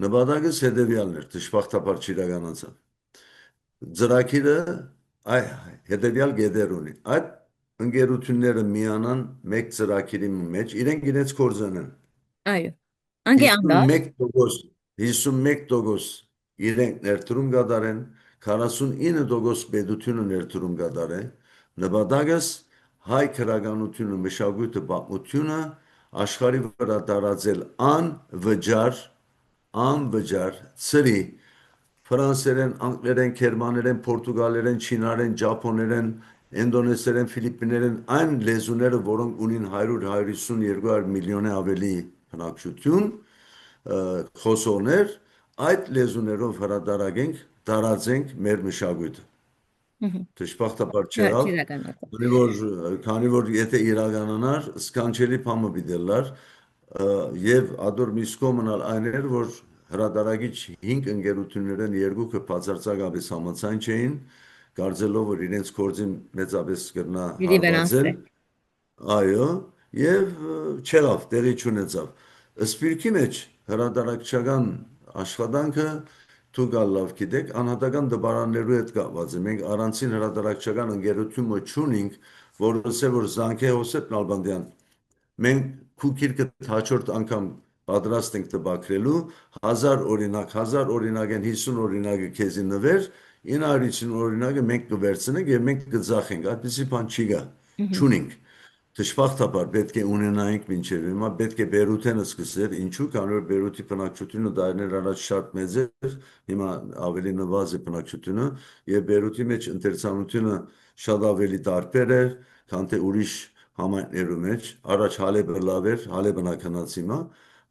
Նպատակը սեդևյալն էր, դժբախտաբար չիրականացավ։ Ծրագիրը հետևյալ գեդեր ունի։ Այդ ընկերությունները միանան մեկ ծրագիրի մեջ, իրենք իրենց գործն են։ Այո։ Անգե անգար։ 51% 51% իրենք ներդրում կատարեն, 49% պետությունը ներդրում կատարե, նպատակս հայ քրագանությունը, մշակույթը, պատմությունը աշխարհի վրա տարածել անվճար, ծրի ֆրանսերեն, անգլերեն, գերմաներեն, պորտուգալերեն, չինարեն, ճապոներեն, ինդոնեզերեն, ֆիլիպիներեն, այն լեզուները, որոնք ունին 100-150-200 միլիոնի ավելի բնակչություն, խոսողներ, այդ լեզուներով հրատարակենք, տարածենք մեր մշակույթը։ Ըհը։ Դժբախտաբար Չէ, չեղավ, չիրականացա։ քանի որ եթե իրականանար, սքանչելի բամը պիտելար, եւ ադոր միսկոմնալ այն էր, որ հրատարակիչ 5 ընկերություններն երկուքը բացարձակապես համաձայն չէին, կարծելով որ իրենց գործին մեծապես կրնա Պիտի հարվածել, վնասե։ այո, եւ չեղավ, տեղի չունեցավ։ Սպիրկի մեջ հրատարակչական աշխատանքը դուք լավ գիտեք, անհատական դպարաններու հետ կապված է։ Մենք առանցին հրատարակչական ընկերություն չունենք, որը ասե որ Զանգե Հոսեփ Նալբանդյան, մենք քուքիրքը հաջորդ անգամ պատրաստ ենք տպագրելու 1000 օրինակ են 50 օրինակը քեզի նվեր 950 օրինակը մենք կվերցնենք եւ մենք կձախենք, այդպեսի բան չի գա, Ըհը։ չունենք։ Դժբախտաբար պետք է ունենայինք մինչև հիմա, պետք է Բեյրութեն սկսել, ինչու, քանի որ Բեյրութի բնակչությունը դարիներ առաջ շատ մեծ էր, հիմա ավելի նվազ է բնակչությունը, եւ Բեյրութի մեջ ընթերցանությունը շատ ավելի տարբեր էր, քան թե ուրիշ համայնքներու մեջ, առաջ Հալեբը լավ էր, Հալեբը նակնած հիմա,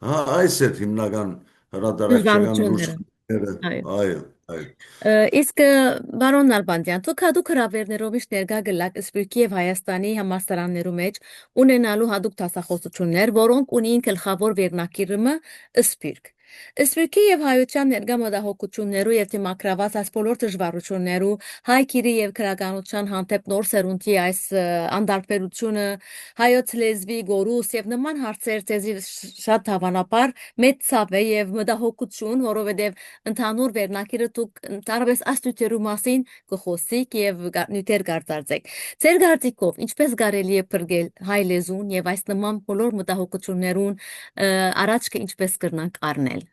այս էր հիմնական հրատարակչական լուրջ Դժվարությունները։ խնդիրները, Այո։ այո, այո։ Իսկ բարոն Նալբանդյան, դուք հատուկ հրավերներով իշտ ներկա գլաք Սփյուռքի եւ Հայաստանի համալսարաններու մեջ ունենալու հատուկ դասախոսություններ, որոնք ունին գլխավոր վերնակիրը Սփյուռք։ Սփյուռքի եւ հայության ներկա մտահոգություններու եւ դիմակրաված այս բոլոր դժվարություններու հայ քիրի եւ քրագանության հանդեպ նոր սերունդի այս անդարբերությունը հայոց լեզվի գորուս եւ նման հարցեր ցեզի շատ հավանաբար մեծ ցավ է եւ մտահոգություն, որովհետեւ ընդհանուր վերնակիրը դուք տարբեր աստուծերու մասին կխոսիկ եւ նյութեր կարտարծեք։ Ձեր կարծիքով ինչպես կարելի է բրգել հայ լեզուն եւ այս նման բոլոր մտահոգություններուն առաջ ինչպես կրնանք առնել։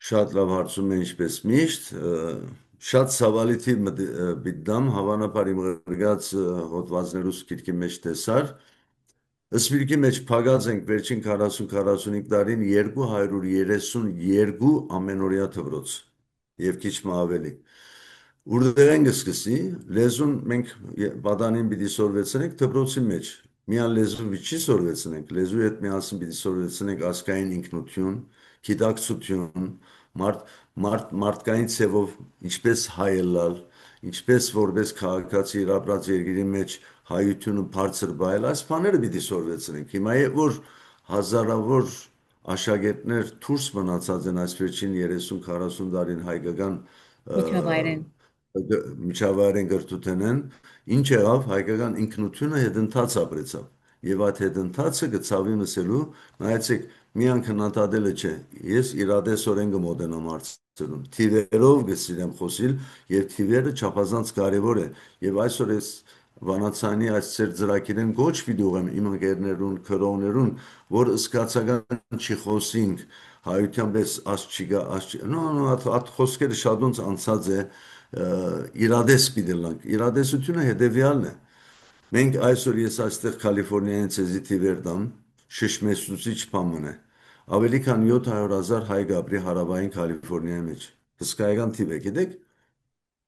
Շատ լավ հարցում է ինչպես միշտ, շատ ցավալի թիվ բիդամ հավանաբար իմ գրած հոդվածներուս քիրքի մեջ տեսար, Սպիրկի մեջ փակած ենք վերջին 40-45 տարին 232 ամենօրյա դպրոց եւ քիչ մ ավելի։ Որտեղ ենք սկսի, լեզուն մենք պատանին պիտի սորվեցնենք դպրոցի մեջ։ Միան լեզուն չի սորվեցնենք, լեզու հետ միասին պիտի սորվեցնենք ազգային ինքնություն, գիտակցություն, մարդկային ցևով ինչպես հայելալ, ինչպես որպես քաղաքացի իր ապրած երկրի մեջ հայությունը բարձր բայել, այս բաները պիտի սորվեցնենք։ Հիմա է որ հազարավոր աշակերտներ դուրս մնացած են այս վերջին 30-40 տարին հայկական Միջավայրեն։ միջավայրեն կրթութենեն, ինչ եղավ հայկական ինքնությունը հետընթաց ապրեցավ։ Եվ այդ հետընթացը գծավի մսելու, նայեցեք, միան քննադատելը չէ, ես իրադեսորեն կմոտենամ հարցերուն, թիվերով գսիրեմ խոսիլ, եւ թիվերը չափազանց կարևոր է, եւ այսօր ես Վանացանի այս ծեր ծրագիրեն գոչ վիդուղեմ իմ ընկերներուն, քրոներուն, որ սկացական չի խոսինք, հայության պես աս չի գա, այդ խոսքերը շատ ոնց անցած է իրադես պիտելանք, իրադեսությունը հետևյալն է, մենք այսօր ես այստեղ Կալիֆորնիայեն ցեզի թիվեր դամ, շշմեսուցիչ բան է, ավելի քան 700,000 հայ գաբրի հարավային Կալիֆորնիայի մեջ, հսկայական թիվ է, գիտեք,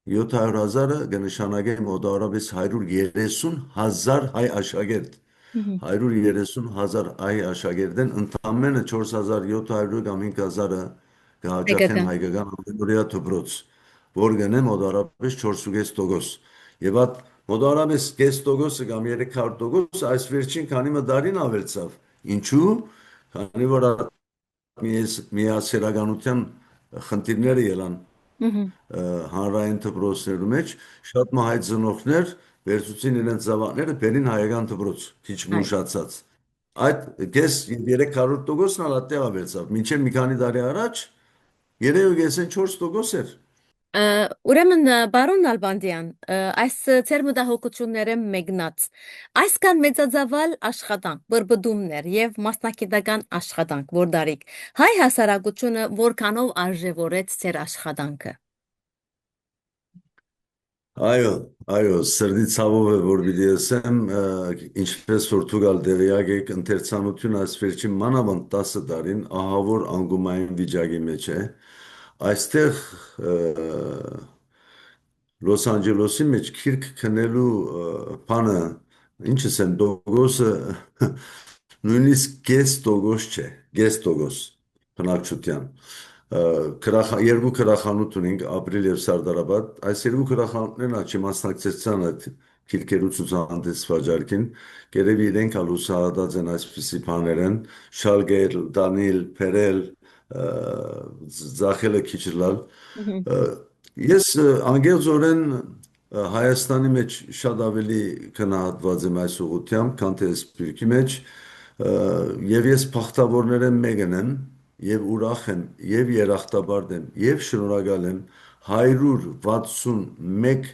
700,000-ը կնշանակե մոտավորապես 130,000 հայ աշակերտ, 130,000 հայ աշակերտ են, ընդամենը 4,700 կամ 5,000-ը կհաջախեն Հայկական։ հայկական ամենօրյա դպրոց, որ գնե մոտավորապես 4,5%։ Եվ այդ մոտավորապես 0,5%-ը կամ 300%-ը այս վերջին քանի մը տարին ավելցավ։ Ինչու՞։ Քանի որ միասերականության խնդիրները ելան հանրային դպրոցներու մեջ շատ մահայ ծնողներ վերցուցին իրենց զավակները բերին հայական դպրոց, քիչ Հայ։ մուշացած։ Այդ գես 300%-ն ալա տեղա վերցավ, մինչև մի քանի տարի առաջ 3,4% էր։ Ուրեմն բարոն Նալբանդյան, այս ծեր մտահոգությունները մեկնած, այսքան մեծածավալ աշխատանք, բրբդումներ եւ մասնակիտական աշխատանք, որ դարիք, հայ հասարակությունը որքանով արժևորեց ծեր աշխատանքը։ Այո, այո, սրդի ցավով է, որ պիտի ասեմ, ինչպես որ դուք դերյակ եք, ընթերցանությունը այս վերջին մանավանդ 10 տարին ահավոր անկումային վիճակի մեջ է։ Այստեղ Լոս Անջելեսի մեջ քիրք քնելու բանը, ինչս են դոգոսը նույնիսկ գես դոգոս չէ, գես դոգոս բնակչության։ Երկու քրախանութ ունենք ապրիլ եւ Սարդարաբադ, այս երկու քրախանութներն աչի մասնակցեցան այդ քիրքերու ցուցահանդես վաճառքին, գերեւի իրենք ալ ուսահատած են այսպիսի բաներեն, շալգել, դանիլ, փերել, ձախելը քիչ լալ։ Ես անգերձորեն Հայաստանի մեջ շատ ավելի քնահատված եմ այս ուղղությամբ, քան թե Սփյուռքի մեջ, եւ ես փախտավորներ եմ մեկն եմ, եւ ուրախ եմ, եւ երախտաբարդ եմ, եւ շնորհակալ եմ 161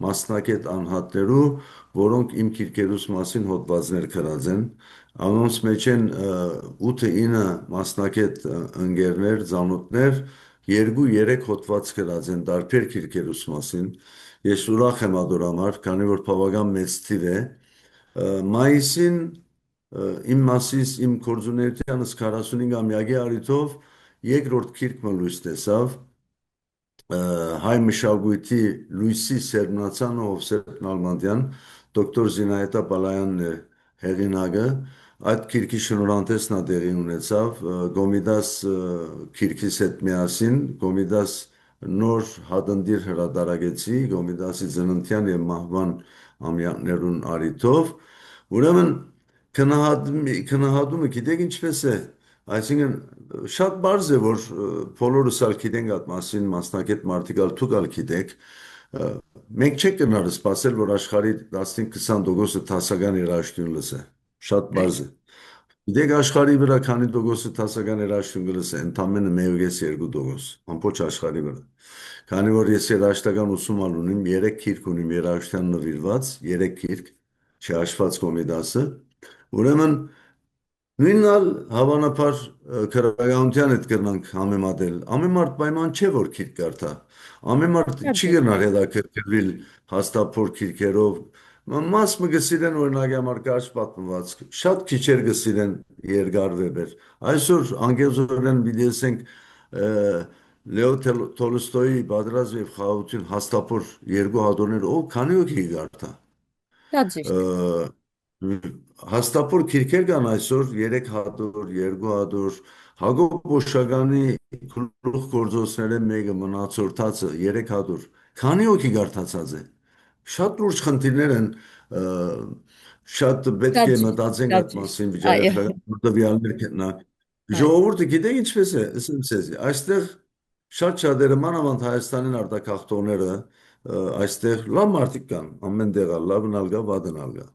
մասնակետ անհատներու, որոնք իմ քիրքերուս մասին հոդվածներ գրած են, անոնց մեջ են 8-9 մասնակետ ընկերներ, ծանոթներ, 2-3 հոդված գրած են տարբեր քիրքերուս մասին։ Ես ուրախ եմ ադոր համար, քանի որ բավական մեծ թիվ է։ Մայիսին իմ մասիս իմ գործունեությանս 45-ամյակի առիթով երկրորդ քիրքը լույս տեսավ հայ մշակույթի Լույսի Սերմնացան Հովսեփ Նալբանդյան, դոկտոր Զինայետա Պալայանն է հեղինակը, այդ քիրքի շնորհանդեսն ա տեղի ունեցավ Գոմիդաս քիրքիս հետ միասին, Գոմիդաս նոր հադնդիր հրատարակեցի, Գոմիդասի ծննդյան եւ մահվան ամյակներուն առիթով, ուրեմն քննադումը գիտեք ինչպես է, Այսինքն շատ բարձ է, որ բոլորս ալ գիտենք այդ մասին, մասնակետ մարդիկ ալ դուք ալ գիտեք, ը, մենք չենք գնալ սպասել, որ աշխարհի 15-20% դասական երաժշտություն լսե։ Շատ Այո, բարձ է։ Գիտեք աշխարհի վրա քանի տոկոսը դասական երաժշտություն կլսե, ընդամենը 1,2%, ամբողջ աշխարհի վրա։ Քանի որ ես երաժշտական ուսում ալ ունիմ, 3 գիրք ունիմ երաժշտության նվիրված, 3 գիրք, չհաշված Կոմիդասը, ուրեմն նույնալ հավանաբար քրագանության հետ կրնանք համեմատել։ Ամեն մարդ պայման չէ որ քիրք կարդա։ Ամեն մարդ շատ չի ճիշտ։ գնալ հետաքրքրվել հաստափոր քիրքերով։ Մաս մը գսիրեն օրինակի համար կարճ պատմվածք, շատ քիչեր գսիրեն երկար վեպեր։ Այսօր անգեզորեն դիտենք Լեո Տոլստոյի Պատերազմ եւ խաղաղություն հաստափոր երկու հատորներ, ով քանի հոգի կարդա։ Շատ ճիշտ։ Ը, Հաստափոր քիրքեր կան այսօր 3 հատոր, 2 հատոր, Հակոբ Բոշականի գլուխ գործոցները մեկը մնացորդածը 3 հատոր։ Քանի հոգի կարդացած է։ Շատ լուրջ խնդիրներ են, շատ պետք Շատ է ճիշտ, մտածենք շատ այդ ճիշտ։ մասին, Այո, վիճակագրական տվյալներ գտնանք։ այո, Ժողովուրդը գիտեք ինչպես է, ասեմ ցեզ, այստեղ շատ շատերը մանավանդ Հայաստանին արտակախտողները այստեղ լավ մարդիկ կան, ամեն տեղա լավն ալգա, վատն ալգա։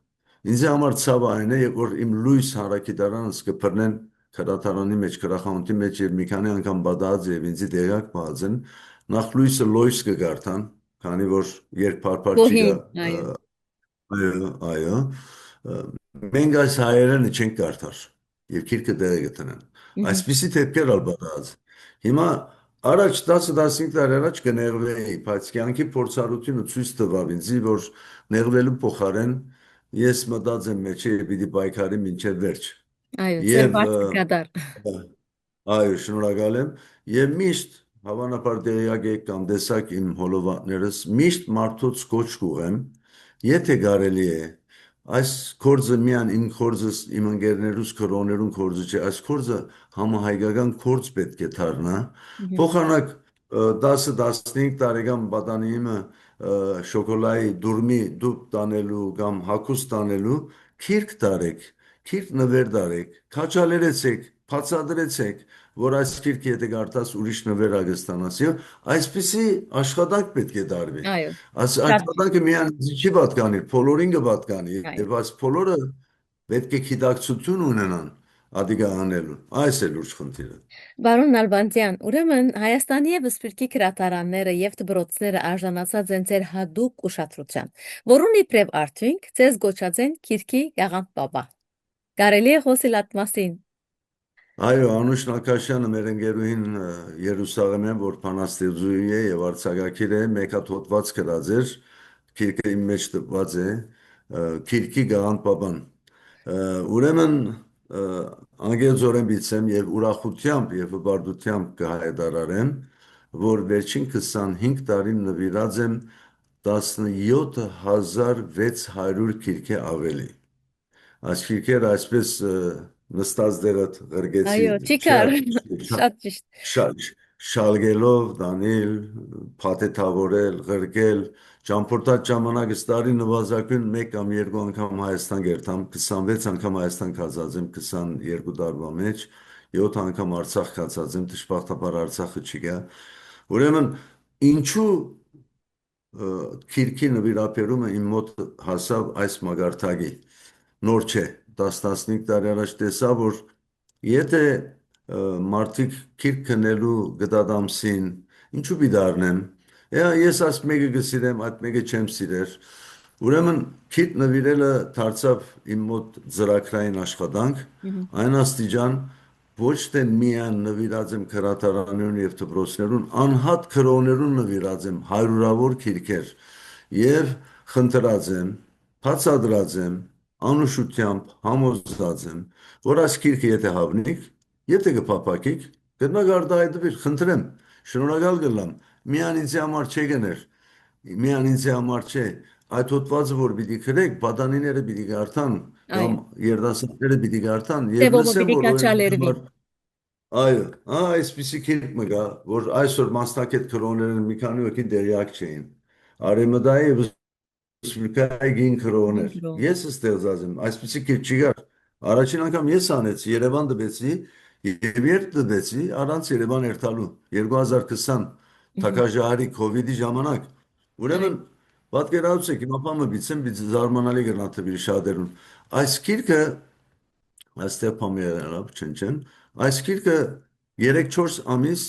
Ինձ համար ցավը այն է, որ իմ լույս հարակիտարանս կբռնեն քրատարանի մեջ, քրախանութի մեջ եւ մի քանի անգամ բադած եւ ինձի տեղակ բացեն, նախ լույսը լույս կգարտան, քանի որ երբ փարփար չի գա, գոհին, այո։ այո, այո, ը, մենք այս հայերենը չենք կարդար եւ քիրքը տեղը գտնեն։ Մհմ, Այսպիսի դեպքեր ալ բադած։ Հիմա առաջ 10-15 տարի առաջ կներվեի, բայց կյանքի փորձառությունը ցույց տվավ ինձ, որ նեղվելու փոխարեն ես մտածեմ մեջը եւ պիտի պայքարի մինչեւ վերջ։ այո, ձեր Եվ բարձ կկատար։ այո, շնորհակալ եմ։ Եվ միշտ հավանաբար տեղյակ եք կամ տեսակ իմ հոլովակներս, միշտ մարդոց կոչ կուղեմ, եթե կարելի է, այս կորձը միան իմ կորձս, իմ ընկերներուս կրոներուն կորձը չէ, այս կորձը համահայկական կորձ պետք է դառնա, Մհմ, փոխանակ 10-15 տարեկան պատանիմը շոկոլայի դուրմի դուբ տանելու կամ հագուստ տանելու, քիրք տարեք, քիրք նվեր տարեք, քաչալերեցեք, բացատրեցեք, որ այս քիրքը եթե կարդաս ուրիշ նվեր ագստանաս եւ այսպիսի աշխատանք պետք է տարվի։ այո, Այս շատ ճիշտ, աշխատանքը միայն ինձ չի պատկանի, բոլորին կպատկանի այո։ եւ այս բոլորը պետք է գիտակցություն ունենան ադիգա անելու։ Այս է լուրջ խնդիրը։ Բարոն Նալբանդյան, ուրեմն Հայաստանի եւ Սփյուռքի քրատարանները եւ դպրոցները արժանացած են ձեր հadoop ուշադրության, որուն իբրև արդյունք ձեզ գոչած են Քիրքի Յաղանտ Բաբա։ Կարելի է խոսել այդ մասին։ Այո, Անուշ Նակաշյանը մեր ընկերուհին Երուսաղեմյան, որ բանաստեղծուհի է եւ արձակագիր է, մեկ հատ հոդված գրած էր, քիրքը իմ մեջ տպված է, քիրքի Գաղանտ Պապան։ Ուրեմն անգերձորեն բիցեմ եւ ուրախությամբ եւ հպարտությամբ կհայտարարեմ, որ վերջին 25 տարին նվիրած եմ 17600 քիրքի ավելի։ Այս քիրքերը այսպես նստած դերդ ղրգեցի Այո, չի կար։ Շատ ճիշտ։ շալգելով, դանիլ, փաթեթավորել, ղրգել, ճամփորդած ժամանակս տարի նվազագույն 1 կամ 2 անգամ Հայաստան գերտամ, 26 անգամ Հայաստան կացած եմ 22 տարվա մեջ, 7 անգամ Արցախ կացած եմ, դժբախտաբար Արցախը չի գա։ Ուրեմն ինչու քիրքի նվիրապերումը իմ մոտ հասավ այս մագարտակի։ Նոր չէ, 10-15 տարի առաջ տեսա, որ եթե մարդիկ քիրք քնելու գտադամսին, ինչու պիտի ես այս մեկը գսիրեմ, այդ մեկը չեմ սիրեր։ Ուրեմն քիթ նվիրելը դարձավ իմ մոտ ծրագրային աշխատանք, Մհմ, այն աստիճան ոչ թե միայն նվիրած եմ քրատարաներուն եւ դպրոցներուն, անհատ քրոներուն նվիրած եմ հարյուրավոր քիրքեր եւ խնդրած եմ, բացադրած եմ, անուշությամբ համոզած եմ, որ այս քիրքը եթե հավնիկ, եթե կփապակիկ, կնագարտահայտվիր, խնդրեմ, շնորհակալ կլամ, միան ինձ համար չեկներ, միան ինձ համար չէ, այդ հոդվածը որ պիտի գրեք, պատանիները պիտի կարդան կամ այո, երդասարտները պիտի կարդան եւ Տևողը լսեն, պիտի որ օրինակ կաչալերվի։ համար այո, այսպիսի քիլք մը գա, որ այսօր մասնակետ կրոներն մի քանի հոգի դերյակ չէին։ Արեմդայի եւ Սփյուռքայի գին Ին կրոներ։ գրոներ։ Ես ստեղծած եմ, այսպիսի քիլք չի գար։ Առաջին անգամ ես անեցի, Երևան դպեցի Եվ երբ տվեցի առանց Երևան երթալու 2020 Mhm. թակաժահարի COVID-ի ժամանակ, Այո, ուրեմն պատկերացրեք, իմ ապամը բիցեմ բից զարմանալի գնահատելի շատերուն։ Այս գիրքը այստեղ փամերով չեն։ Այս գիրքը 3-4 ամիս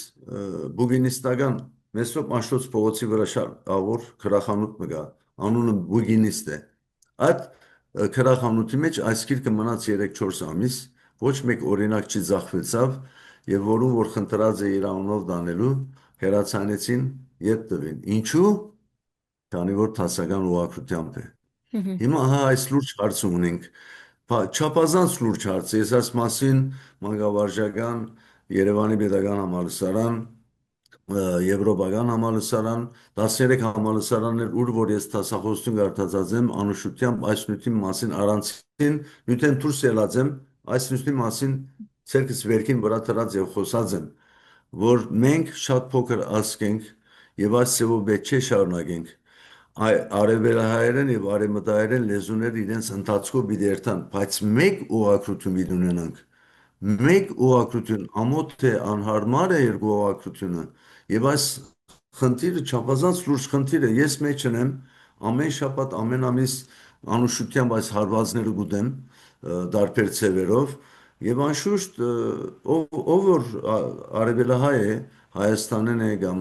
բուգինիստական Մեսրոպ Մաշտոց փողոցի վրա շատ ավոր քրախանութ մգա, անունը բուգինիստ է։ Այդ քրախանութի մեջ այս գիրքը մնաց 3-4 ամիս, ոչ մեկ օրինակ չի ձախվեցավ, եւ որում որ խնդրած է իր անունով դանելու, հերացանեցին ետ տվին։ Ինչու՞։ Քանի որ դասական ուղղակրությամբ է։ mhm, Հիմա հա այս լուրջ հարցը ունենք, չափազանց լուրջ հարց է, ես այս մասին մանկավարժական Երևանի Պետական Համալսարան, Եվրոպական համալսարան, 13 համալսարաններ, ուր որ ես դասախոսություն կարդացած եմ, անուշությամբ այս նյութի մասին առանցին, նյութեն դուրս ելած եմ, այս նյութի մասին ցերկս վերքին վրա դրած եւ խոսած եմ, որ մենք շատ փոքր ազգ ենք եւ այս ծավով պետք չէ շարունակենք արևելահայերեն եւ արևմտահայերեն լեզուներ իրենց ընթացքով պիտի երթան, բայց մեկ ուղղակրություն պիտի ունենանք, մեկ ուղղակրություն, ամոթ թե անհարմար է երկու ուղղակրությունը եւ այս խնդիրը չափազանց լուրջ խնդիր է, ես մեջ ունեմ ամեն շաբաթ, ամեն ամիս անուշությամբ այս հարվածները գուտեմ դարբեր ցևերով եւ անշուշտ ով որ արևելահայ է, Հայաստանեն է կամ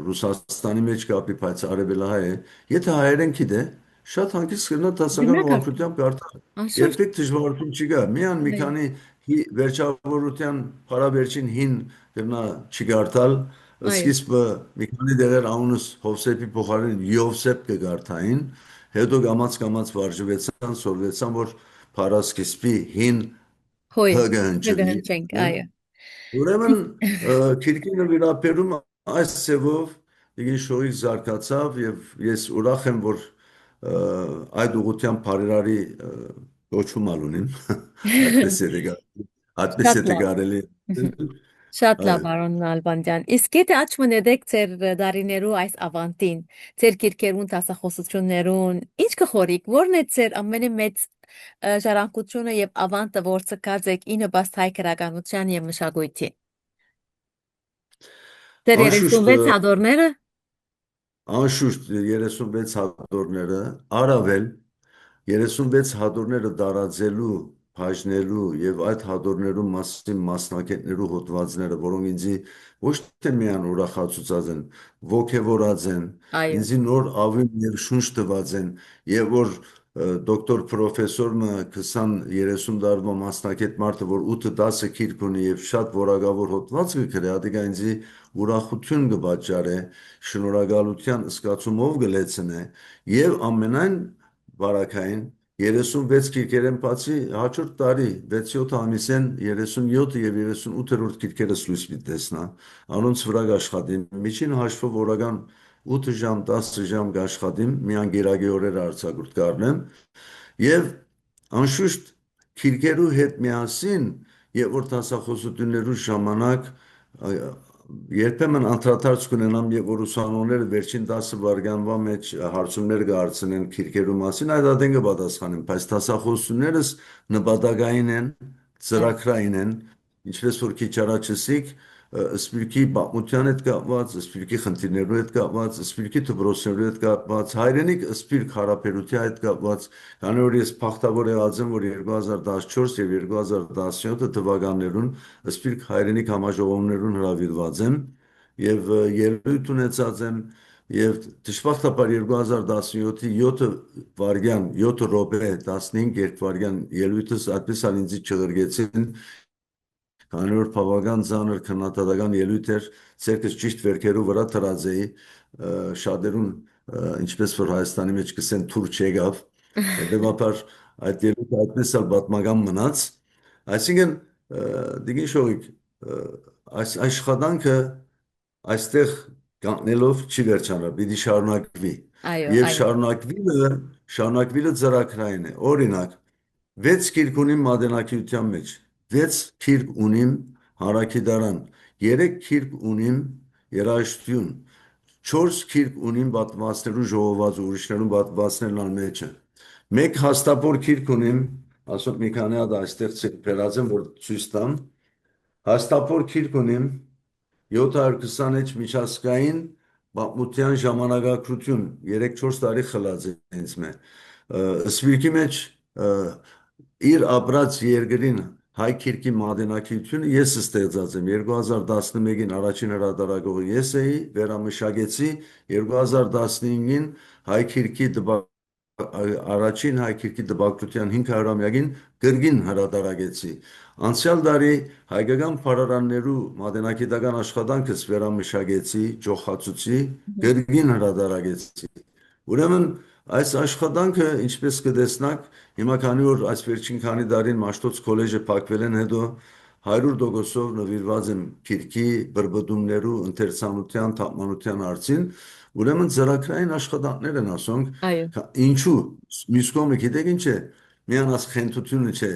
Ռուսաստանի մեջ կապի, բայց արևելահայ է, եթե հայերեն գիտե, շատ հանգիստ կլինի դասական դիմակայ, ուղղությամբ կարդալ։ անշուշտ, Երբեք դժվարություն չի գա։ Միան մի այո, քանի վերջավորության հարաբերչին հին կլինա չգարթալ, այո, սկիզբը մի քանի դեղեր անունս Հովսեփի փոխարեն Յովսեփ կգարթային, հետո գամած վարժվեցան, սորվեցան, որ փարասկիզբի հին հոյ, հգը հնչվի։ կգնչենք, Է։ այո, Ուրեմն քիրքինը վիրապերում այս ծևով իգին շոյի զարգացավ եւ ես ուրախ եմ, որ այդ ուղղությամբ բարերարի կոչում ալունին, այդպես է դեկա, այդպես է շատ լավ, դեկարելի։ շատ լավ, Այո, պարոն Նալբանդյան, իսկ եթե աչք մնեդեք ձեր դարիներու այս ավանտին, ձեր կիրքերուն, տասախոսություններուն, ինչ կխորիկ, որն է ձեր ամենամեծ ժառանգությունը եւ ավանտը, որ ցկած եք ինը բաց հայ քրականության եւ մշակույթի։ Ձեր անշուշտ 36 հադորները, անշուշտ 36 հատորները առավել 36 հատորները դարաձելու, բաժնելու եւ այդ հատորներու մասին մասնակետներու հոդվածները, որոնք ինձի ոչ թե միան ուրախացուցած են, ոգևորած են, այո, ինձի նոր ավին եւ շունչ տված են, եւ որ դոկտոր պրոֆեսորը 20-30 տարվա մասնակետ մարդը, որ 8-10 քիրք ունի եւ շատ որակավոր հոդված կգրե, ադիգա ինձի ուրախություն կբաճարե, շնորհակալության զգացումով կլեցնե եւ ամենայն բարակային 36 քիրքերեն բացի հաջորդ տարի 6-7 ամիսեն 37 եւ 38-րդ քիրքերը ցույց պիտեսնա անոնց վրա աշխատիմ միջին հաշվով օրական 8 ժամ 10 ժամ աշխատիմ միան գերագի օրերը արձակուրդ կառնեմ եւ անշուշտ քիրքերու հետ միասին եւ որ տասախոսություններու ժամանակ երբեմն անդրադարձ կունենամ եւ որ ուսանողները վերջին 10 վայրկյանվա մեջ հարցումներ կհարցնեն քիրքերու մասին, այդ ադեն կպատասխանեմ, բայց տասախոսություններս նպատակային են, այո, ծրագրային են, ինչպես որ քիչ առաջ ասիք, սպիրկի պատմության հետ կապված, սպիրկի խնդիրներու հետ կապված, սպիրկի դպրոցներու հետ կապված, հայրենիք սպիրկ հարաբերության հետ կապված, քանի որ ես փախտավոր եղած եմ, որ 2014 եւ 2017 թվականներուն սպիրկ հայրենիք համաժողովներուն հրավիրված եմ եւ ելույթ ունեցած եմ եւ դժբախտաբար 2017-ի 7 վայրկյան 7 րոպե 15 երկվայրկյան ելույթս այդպես ալ ինձ չղրգեցին քանի որ բավական ծանր քննադատական ելույթ էր, ցերկս ճիշտ վերքերու վրա դրած էի, շատերուն ինչպես որ Հայաստանի մեջ կսեն թուր չեկավ, հետեւաբար այդ ելույթը այդպես էլ պատմական մնաց, այսինքն դիգին շողիկ այս աշխատանքը այստեղ կանգնելով չի վերջանա, պիտի շարունակվի այո, եւ այո, շարունակվելը ծրագրային է, օրինակ 6 գիրք ունիմ մատենագիտության մեջ, 6 գիրք ունիմ հարակիդարան, 3 գիրք ունիմ երաժշտություն, 4 գիրք ունիմ պատմվածքներու ժողոված ուրիշներուն պատմվածքներն ալ մեջը։ Մեկ հաստապոր գիրք ունիմ, ասում մի քանի հատ այստեղ վերածեմ, որ ցույց տամ, Հաստափոր քիրք ունիմ 726 միջազգային պատմության ժամանակագրություն 3-4 տարի խլած է ինձ մե սպիրկի մեջ իր ապրած երկրին հայ քիրքի մատենակիությունը ես ստեղծած եմ 2011-ին առաջին հրատարակողը ես էի վերամշակեցի 2015-ին հայ քիրքի առաջին հայ քիրքի տպագրության 500-ամյակին գրգին հրատարակեցի անցյալ տարի հայկական փառարաններու մատենագիտական աշխատանքս վերամշակեցի, ջոխացուցի, գրգին հրատարակեցի։ Ուրեմն այս աշխատանքը, ինչպես կտեսնակ, հիմա քանի որ այս վերջին քանի տարին Մաշտոց քոլեջը փակվել են հետո 100%-ով նվիրված եմ քիրքի, բրբդումներու, ընթերցանության, թարգմանության հարցին, ուրեմն ծրագրային աշխատանքներ են Այո, ասոնք, ինչու, մյուս կողմը գիտեք ինչ է, միանաց խենթությունը չէ,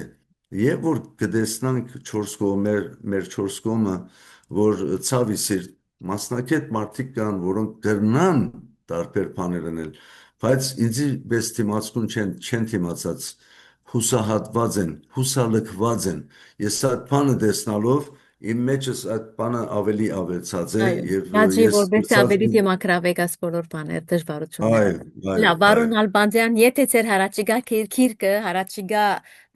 եւ որ կտեսնանք 4 կողմեր, մեր 4 կողմը, որ ցավի սիրտ մասնակետ մարդիկ կան, որոնք կրնան տարբեր բաներ անել, բայց ինձի պես թիմացկուն չեն թիմացած, հուսահատված են, հուսալքված են։ Ես այդ բանը տեսնալով իմ մեջս այդ բանը ավելի ավելացած է այո։ եւ Հաջի ես որպես ցած ավելի դեմոկրատիկ այս բոլոր բաներ, դժվարություններ։ այ այ Լավ, այ Վարոն Ալբանդյան, եթե ձեր հարաճիգա քիրքը, հարաճիգա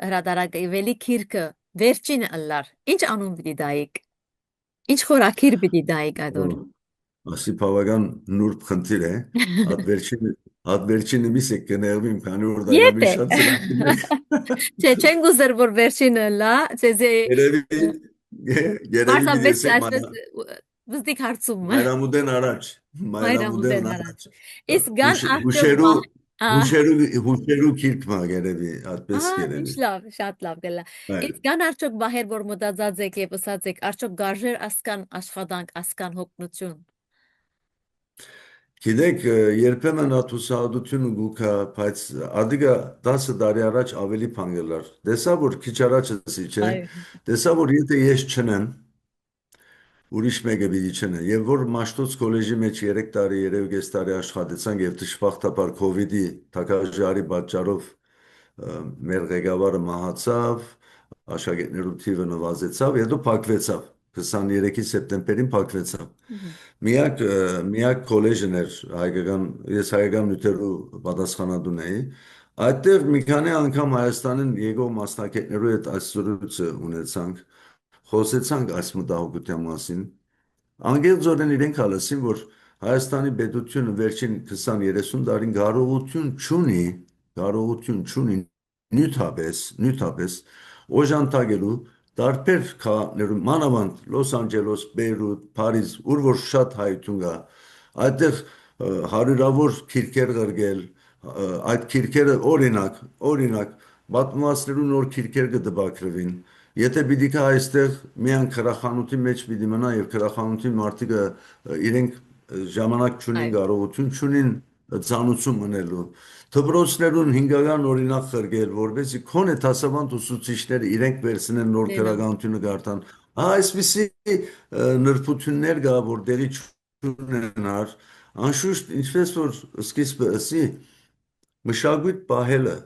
հրադարագայվելի քիրքը վերջին ըլլար, ինչ անուն պիտի դայիք։ Ինչ խորակիր պիտի դայիք այդ օր։ Ասի բավական նուրբ խնդիր է, հատ վերջինը միս է կներվիմ, քանի որ դա գամի Եթե։ շատ ծրագիրներ։ Չէ, չեն գուզեր որ վերջինը լա, ցեզի Երևի, երևի մի հարցապես դեսեք այսպես վստիկ հարցում։ մայրամուդեն առաջ, մայրամուդեն Մայրամուտեն առաջ։ առաջ, Իսկ գան արդյոք հուշերու, բահ հուշերու քիրք մա երևի, այդպես ահա, ինչ երևի։ լավ, շատ լավ գլա։ Այ, Իսկ կան արդյոք բահեր, որ մտածած եք եւ ասած եք, արդյոք գարժեր ասկան աշխատանք, ասկան հոգնություն։ Գիտեք, երբեմն աթուսահատությունը գուքա, բայց ադիգա 10 տարի առաջ ավելի փանգելար։ Տեսա որ քիչ առաջ էսի, չէ։ Այո, Տեսա որ եթե ես չնեմ, ուրիշ մեկը պիտի չնե։ Եվ որ Մաշտոց քոլեջի մեջ 3 տարի, 3.5 տարի աշխատեցանք եւ դժբախտաբար COVID-ի թակաժարի պատճառով մեր ղեկավարը մահացավ, աշակերտներու թիվը նվազեցավ, հետո փակվեցավ։ 23-ի սեպտեմբերին փակվեցավ։ Մгм. Միակ քոլեջն էր հայկական, ես հայկական նյութերու պատասխանատուն էի։ Այդտեղ մի քանի անգամ Հայաստանին եկող մասնակիցներու հետ այս զրույցը ունեցանք, խոսեցանք այս մտահոգության մասին։ Անգերձորեն իրենք հալսին, որ Հայաստանի պետությունը վերջին 20-30 տարին կարողություն չունի նյութապես օժանդակելու տարբեր քաղաքներում, մանավանդ Լոս Անջելոս, Բեյրութ, Փարիզ, ուր որ շատ հայություն կա, այդտեղ հարյուրավոր քիրքեր ղրգել, այդ քիրքերը օրինակ, պատմվածքներու նոր քիրքեր կտպագրվին, եթե պիտի կա այստեղ միան քրախանութի մեջ պիտի մնա եւ քրախանութի մարդիկը իրենք ժամանակ չունին, Այո, կարողություն չունին ցանուցում մնելու։ Դպրոցներուն 5-ական օրինակ խրգել, որովհետեւ քոնե տասավանդ ուսուցիչները իրենք վերցնեն նոր դենամ։ քրագանությունը գարտան։ Այսպիսի նրբություններ կա, որ դերի չունենար, անշուշտ ինչպես որ սկիզբը ասի, մշակույթ պահելը,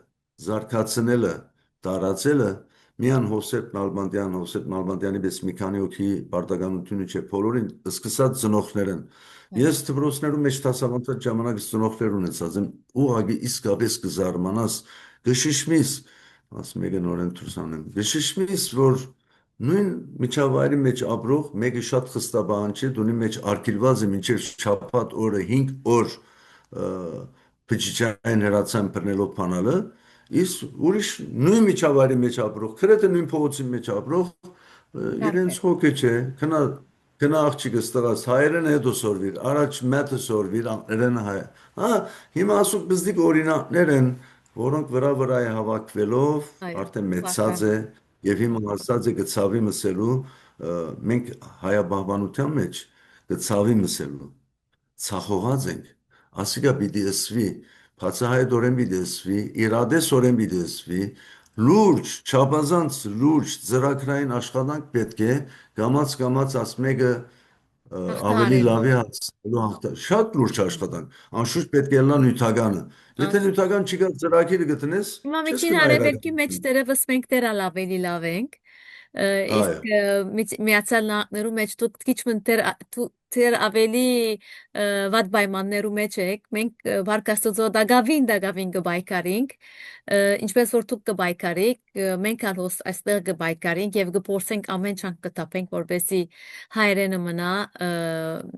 զարգացնելը, տարածելը միան Հովսեփ Նալբանդյանի պես մի քանի հոգի պարտականությունը չէ, բոլորին սկսած ծնողներն։ Այո, Ես դպրոցներում մեջ տասավանդած ժամանակ ծնողներ ունեցած եմ, ուղղակի իսկապես կզարմանաս, կշշմիս, ասում եկե նորեն դուրս անեմ, կշշմիս, որ նույն միջավայրի մեջ ապրող մեկը շատ խստաբան չէ, դունի մեջ արգելված է մինչև շաբաթ օրը 5 օր բջջային հրացան բռնելով բանալը, իսկ ուրիշ նույն միջավայրի մեջ ապրող, քրեթե նույն փողոցի մեջ ապրող իրենց տարբեր։ հոգը չէ, քնա աղջիկս տղաս հայերեն հետո սորվիր, առաջ մետը սորվիր, անգլերեն հայ։ Հա, հիմա ասում բզդիկ օրինակներ են, որոնք վրա է հավաքվելով, Այո, արդեն մեծած բախար։ է եւ հիմա հասած է գծավի մսելու, մենք հայաբահբանության մեջ գծավի մսելու ցախողած ենք, ասիկա պիտի ըսվի, բացահայտորեն պիտի ըսվի, իրադեսորեն պիտի ըսվի, լուրջ, չափազանց լուրջ ծրագրային աշխատանք պետք է, կամաց աս մեկը ավելի Հաղթահարելու։ լավ է հասնելու հաղթահար, շատ լուրջ աշխատանք, անշուշտ պետք է լա նյութականը, եթե Անշ նյութական չի կա ծրագիրը գտնես, Հիմա չես միջին կնա արևելքի մեջ իրական։ դերևս մենք դեռ ավելի լավ ենք, Իսկ այո, Միացյալ Նահանգներում մեջ դուք քիչ թեր ավելի վատ պայմաններու մեջ եք, մենք վարկաստուծո դակավին կբայկարինք, ինչպես որ դուք կբայկարիք, մենք ալ հոս այստեղ կբայկարինք եւ կփորձենք ամեն չանք կտապենք, որպեսի հայրենը մնա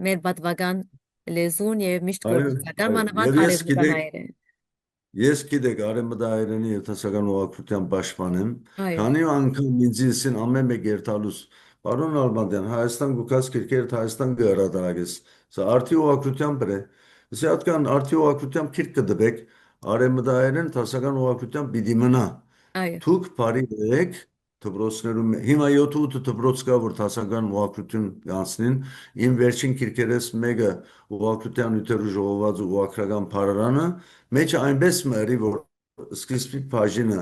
մեր պատվական լեզուն եւ միշտ այո, գործածական այո, մանավանդ եւ ես արևմտյան գիտեք, հայերեն։ ես գիտեք արեմդայերենի երթասական ուղղակրության պաշտպան եմ, Այո, քանի անգամ ինձ իսին ամեն մեկ երթալուս, պարոն Ալբանդյան, Հայաստան գուկած կիրքերդ Հայաստան գհրադարագես, սա արդի ուղղակրության բրե, սա հատկան արդի ուղղակրության կիրք կդբեք, արեմդայերեն տասական ուղղակրության պիտի մնա, այո, թուք բարի եք դպրոցներում, հիմա 7-8 դպրոց կա, որ տասական ուղղակրություն անցնին, իմ վերջին կիրքերես մեկը ուղղակրության յութերու ժողոված ու ուղղակրական փարարանը, մեջը այնպես մերի, որ սկիզբի բաժինը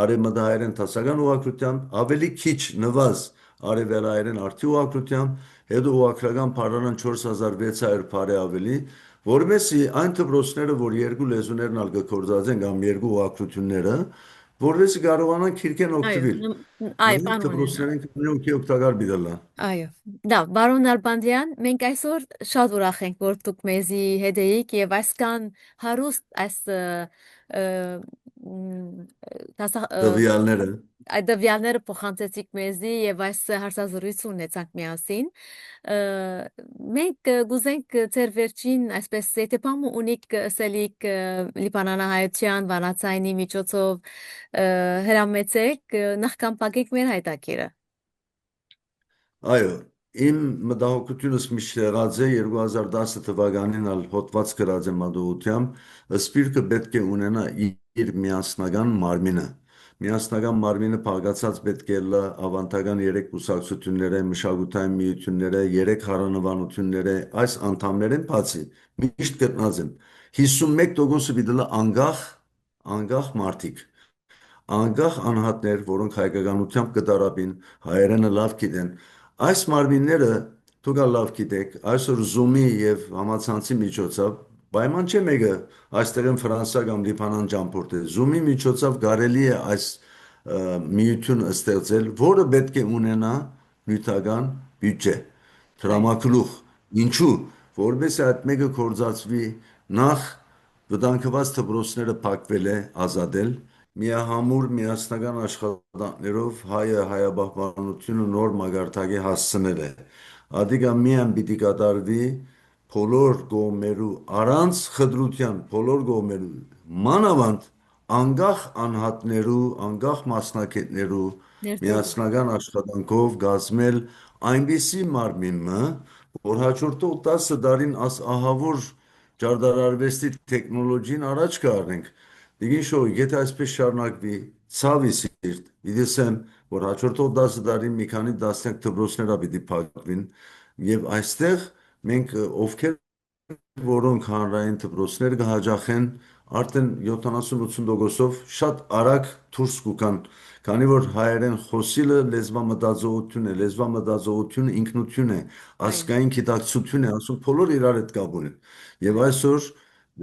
արևմտահայերեն տասական ուղղակրությամբ, ավելի քիչ նվազ արևելահայերեն արդի ուղղակրությամբ, հետո ուղղակրական փարարան 4600 բարի ավելի, որովհետեւ այն դպրոցները, որ երկու լեզուներն ալ կգործածեն կամ երկու ուղղակրությունները, որովհետեւ կարողանան քիրքեն այո, օգտվել։ այո, Նույն պարոն։ դպրոցներին կողքի օգտակար բիդալան։ Այո, դա բարոն Նալբանդյան, մենք այսօր շատ ուրախ ենք, որ դուք մեզի հետ էիք եւ այսքան հարուստ այս ը, մ, տասա- Տվյալները։ այդ դվյալները փոխանցեցիք մեզի եւ այս հարցազրույցը ունեցանք միասին։ Ը, Մենք գուզենք ձեր վերջին, այսպես եթե բամ ունիք սելիկ լիբանանահայության վանացայինի միջոցով հրամեցեք նախքան պակեք մեր հայտակիրը։ Այո, իմ մտահոգությունս միշտ եղած է 2010 թվականին ալ հոդված գրած եմ մտահոգությամբ, սպիրկը պետք է ունենա իր միասնական մարմինը։ Միասնական մարմինը փաղկացած պետք է լա ավանդական երեք կուսակցությունները, մշակութային միությունները, երեք հարանվանությունները, այս անդամներեն բացի միշտ գտնած եմ 51%-ը պիտի լա անկախ մարդիկ, անկախ անհատներ, որոնք հայկականությամբ կդարաբին, հայերենը լավ գիտեն։ Այս մարմինները դուք ալ լավ գիտեք, այսօր Zoom-ի եւ համացանցի միջոցով պայման չէ մեկը այստեղեն Ֆրանսա կամ Լիբանան ճամփորդել։ Zoom-ի միջոցով կարելի է այս միություն ստեղծել, որը պետք է ունենա նյութական բյուջե, Այո, դրամագլուխ։ Ինչու՞, որովհետեւ այդ մեկը կորզածվի նախ վտանգված դպրոցները փակվել է ազատել, միահամուռ միասնական աշխատանքներով հայը հայաբահբանությունը նոր մագարտակի հասցնել է։ Ադիգա միան պիտի կատարվի բոլոր կողմերու առանց խտրության, բոլոր կողմերու մանավանդ անկախ անհատներու, անկախ մասնակիցներու ներդրում։ միասնական աշխատանքով գազմել այնպիսի մարմինը, որ հաջորդող 10 տարին ահավոր ճարտարարվեստի տեխնոլոգին առաջ կառնենք։ Դիգին շո, եթե այսպես շարունակվի, ցավի սիրտ, իդեսեմ, որ հաջորդող 10 տարին մի քանի դասնյակ դպրոցներա պիտի փակվին, եւ այստեղ մենք ովքեր որոնք հանրային դպրոցներ կհաջախեն արդեն 70-80%-ով շատ արագ դուրս կգան, քանի որ հայերեն խոսիլը լեզվամտածողություն է, լեզվամտածողությունը ինքնություն է, Այո, ազգային գիտակցություն է, ասում բոլոր իրար հետ կապ ունեն։ Եվ այո, այսօր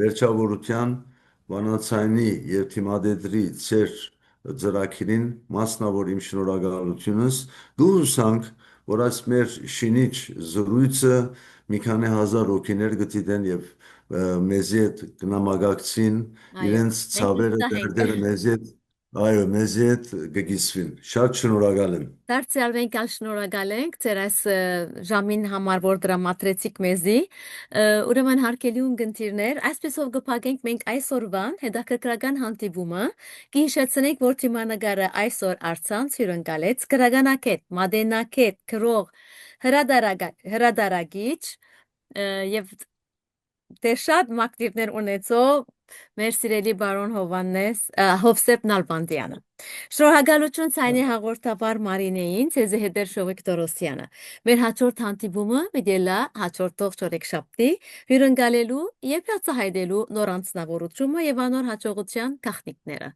վերջավորության վանացայինի եւ թիմադեդրի ծեր ծրագիրին մասնավոր իմ շնորհակալությունս գուհուսանք, որ այս մեր շինիչ զրույցը մի քանի հազար հոգիներ գտիտեն եւ մեզի հետ կնամակակցին այո։ իրենց Մենք ցավերը, վստահ ենք։ դերդերը մեզի հետ, այո, մեզի հետ կգիսվին։ Շատ շնորհակալ եմ։ Դարձյալ մենք ալ շնորհակալ ենք ձեր այս ժամին համար, որ դրամատրեցիք մեզի։ Ուրեմն հարգելի ունկնդիրներ, այսպեսով կփակենք մենք այսօրվան հետաքրքրական հանդիպումը։ Կհիշեցնենք, որ թիմանագարը այսօր արցանց հյուրընկալեց գրագանակետ, մատենակետ, քրող, հրադարագիչ եւ դե շատ մակտիվներ ունեցող մեր սիրելի բարոն Հովսեփ Նալբանդյանը։ Շնորհակալություն ցայնի հաղորդավար Մարինեին, ցեզի հետեր Շովիկ Տորոսյանը։ Մեր հաջորդ հանդիպումը միդելա հաջորդող չորեքշաբթի հյուրընկալելու եւ բացահայտելու նոր անձնավորությունը եւ անոր հաջողության գաղտնիքները։